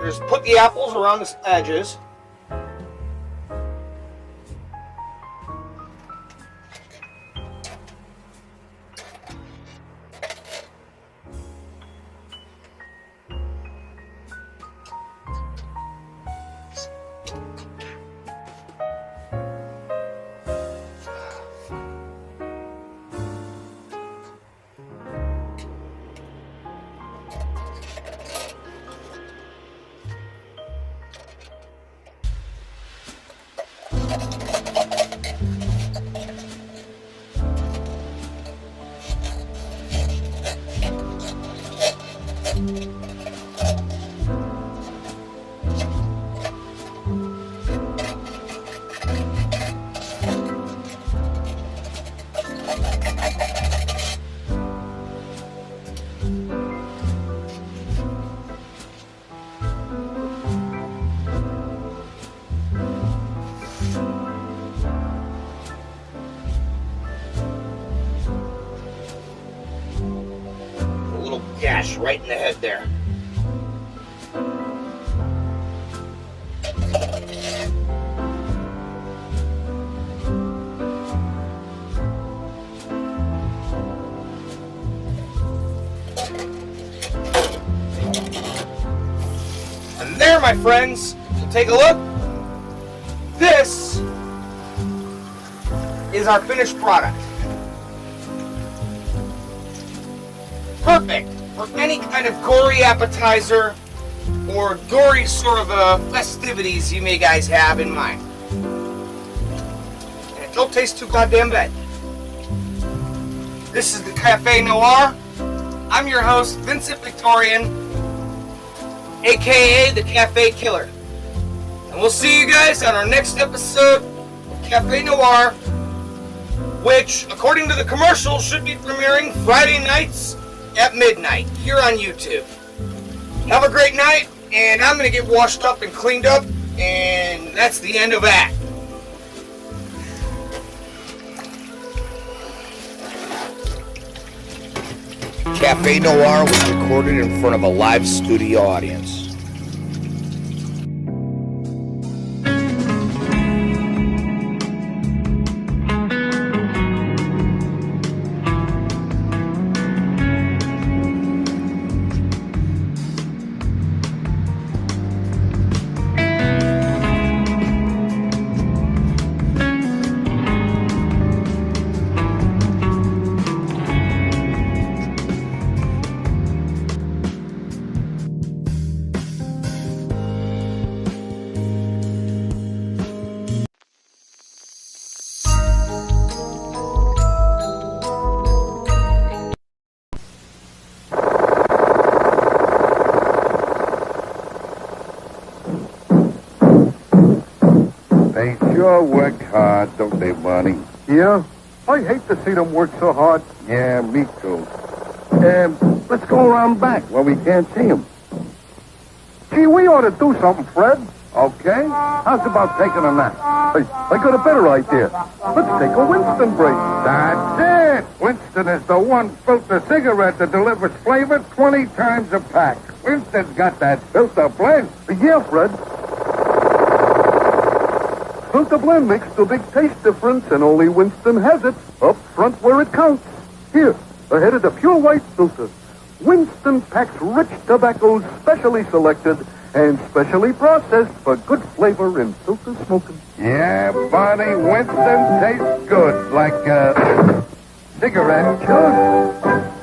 Just put the apples around the edges. A little gash right in the head there. And there, my friends, so take a look. This is our finished product. Perfect for any kind of gory appetizer or gory sort of festivities you may guys have in mind. And it don't taste too goddamn bad. This is the Café Noir. I'm your host, Vincent Victorian, aka the Café Killer. And we'll see you guys on our next episode of Café Noir, which, according to the commercial, should be premiering Friday nights at midnight here on YouTube. Have a great night, and I'm going to get washed up and cleaned up, and that's the end of that. Café Noir was recorded in front of a live studio audience. They sure work hard, don't they, Barney? Yeah? I hate to see them work so hard. Yeah, me too. Let's go around back where we can't see them. Gee, we ought to do something, Fred. Okay? How's about taking a nap? I got a better idea. Let's take a Winston break. That's it! Winston is the one filter cigarette that delivers flavor 20 times a pack. Winston's got that filter blend. Yeah, Fred. Filter blend makes the big taste difference, and only Winston has it. Up front where it counts. Here, ahead of the pure white filter. Winston packs rich tobaccos specially selected and specially processed for good flavor in filter smoking. Yeah, Barney, Winston tastes good, like a cigarette should.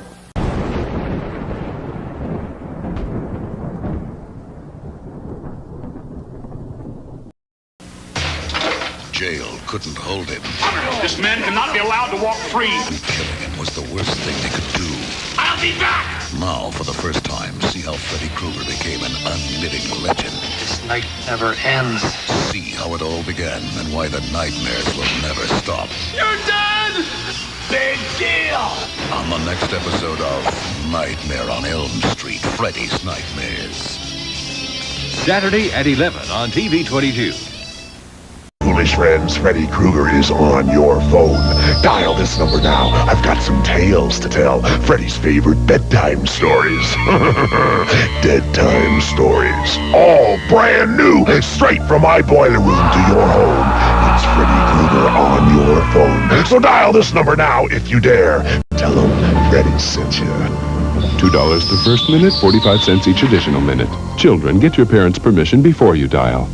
Jail couldn't hold him. This man cannot be allowed to walk free. Killing him was the worst thing they could do. I'll be back! Now, for the first time, see how Freddy Krueger became an unliving legend. This night never ends. See how it all began and why the nightmares will never stop. You're dead! Big deal! On the next episode of Nightmare on Elm Street, Freddy's Nightmares. Saturday at 11 on TV 22. Foolish friends, Freddy Krueger is on your phone. Dial this number now. I've got some tales to tell. Freddy's favorite bedtime stories. Dead-time stories. All brand new. Straight from my boiler room to your home. It's Freddy Krueger on your phone. So dial this number now if you dare. Tell him Freddy sent you. $2 the first minute, 45 cents each additional minute. Children, get your parents' permission before you dial.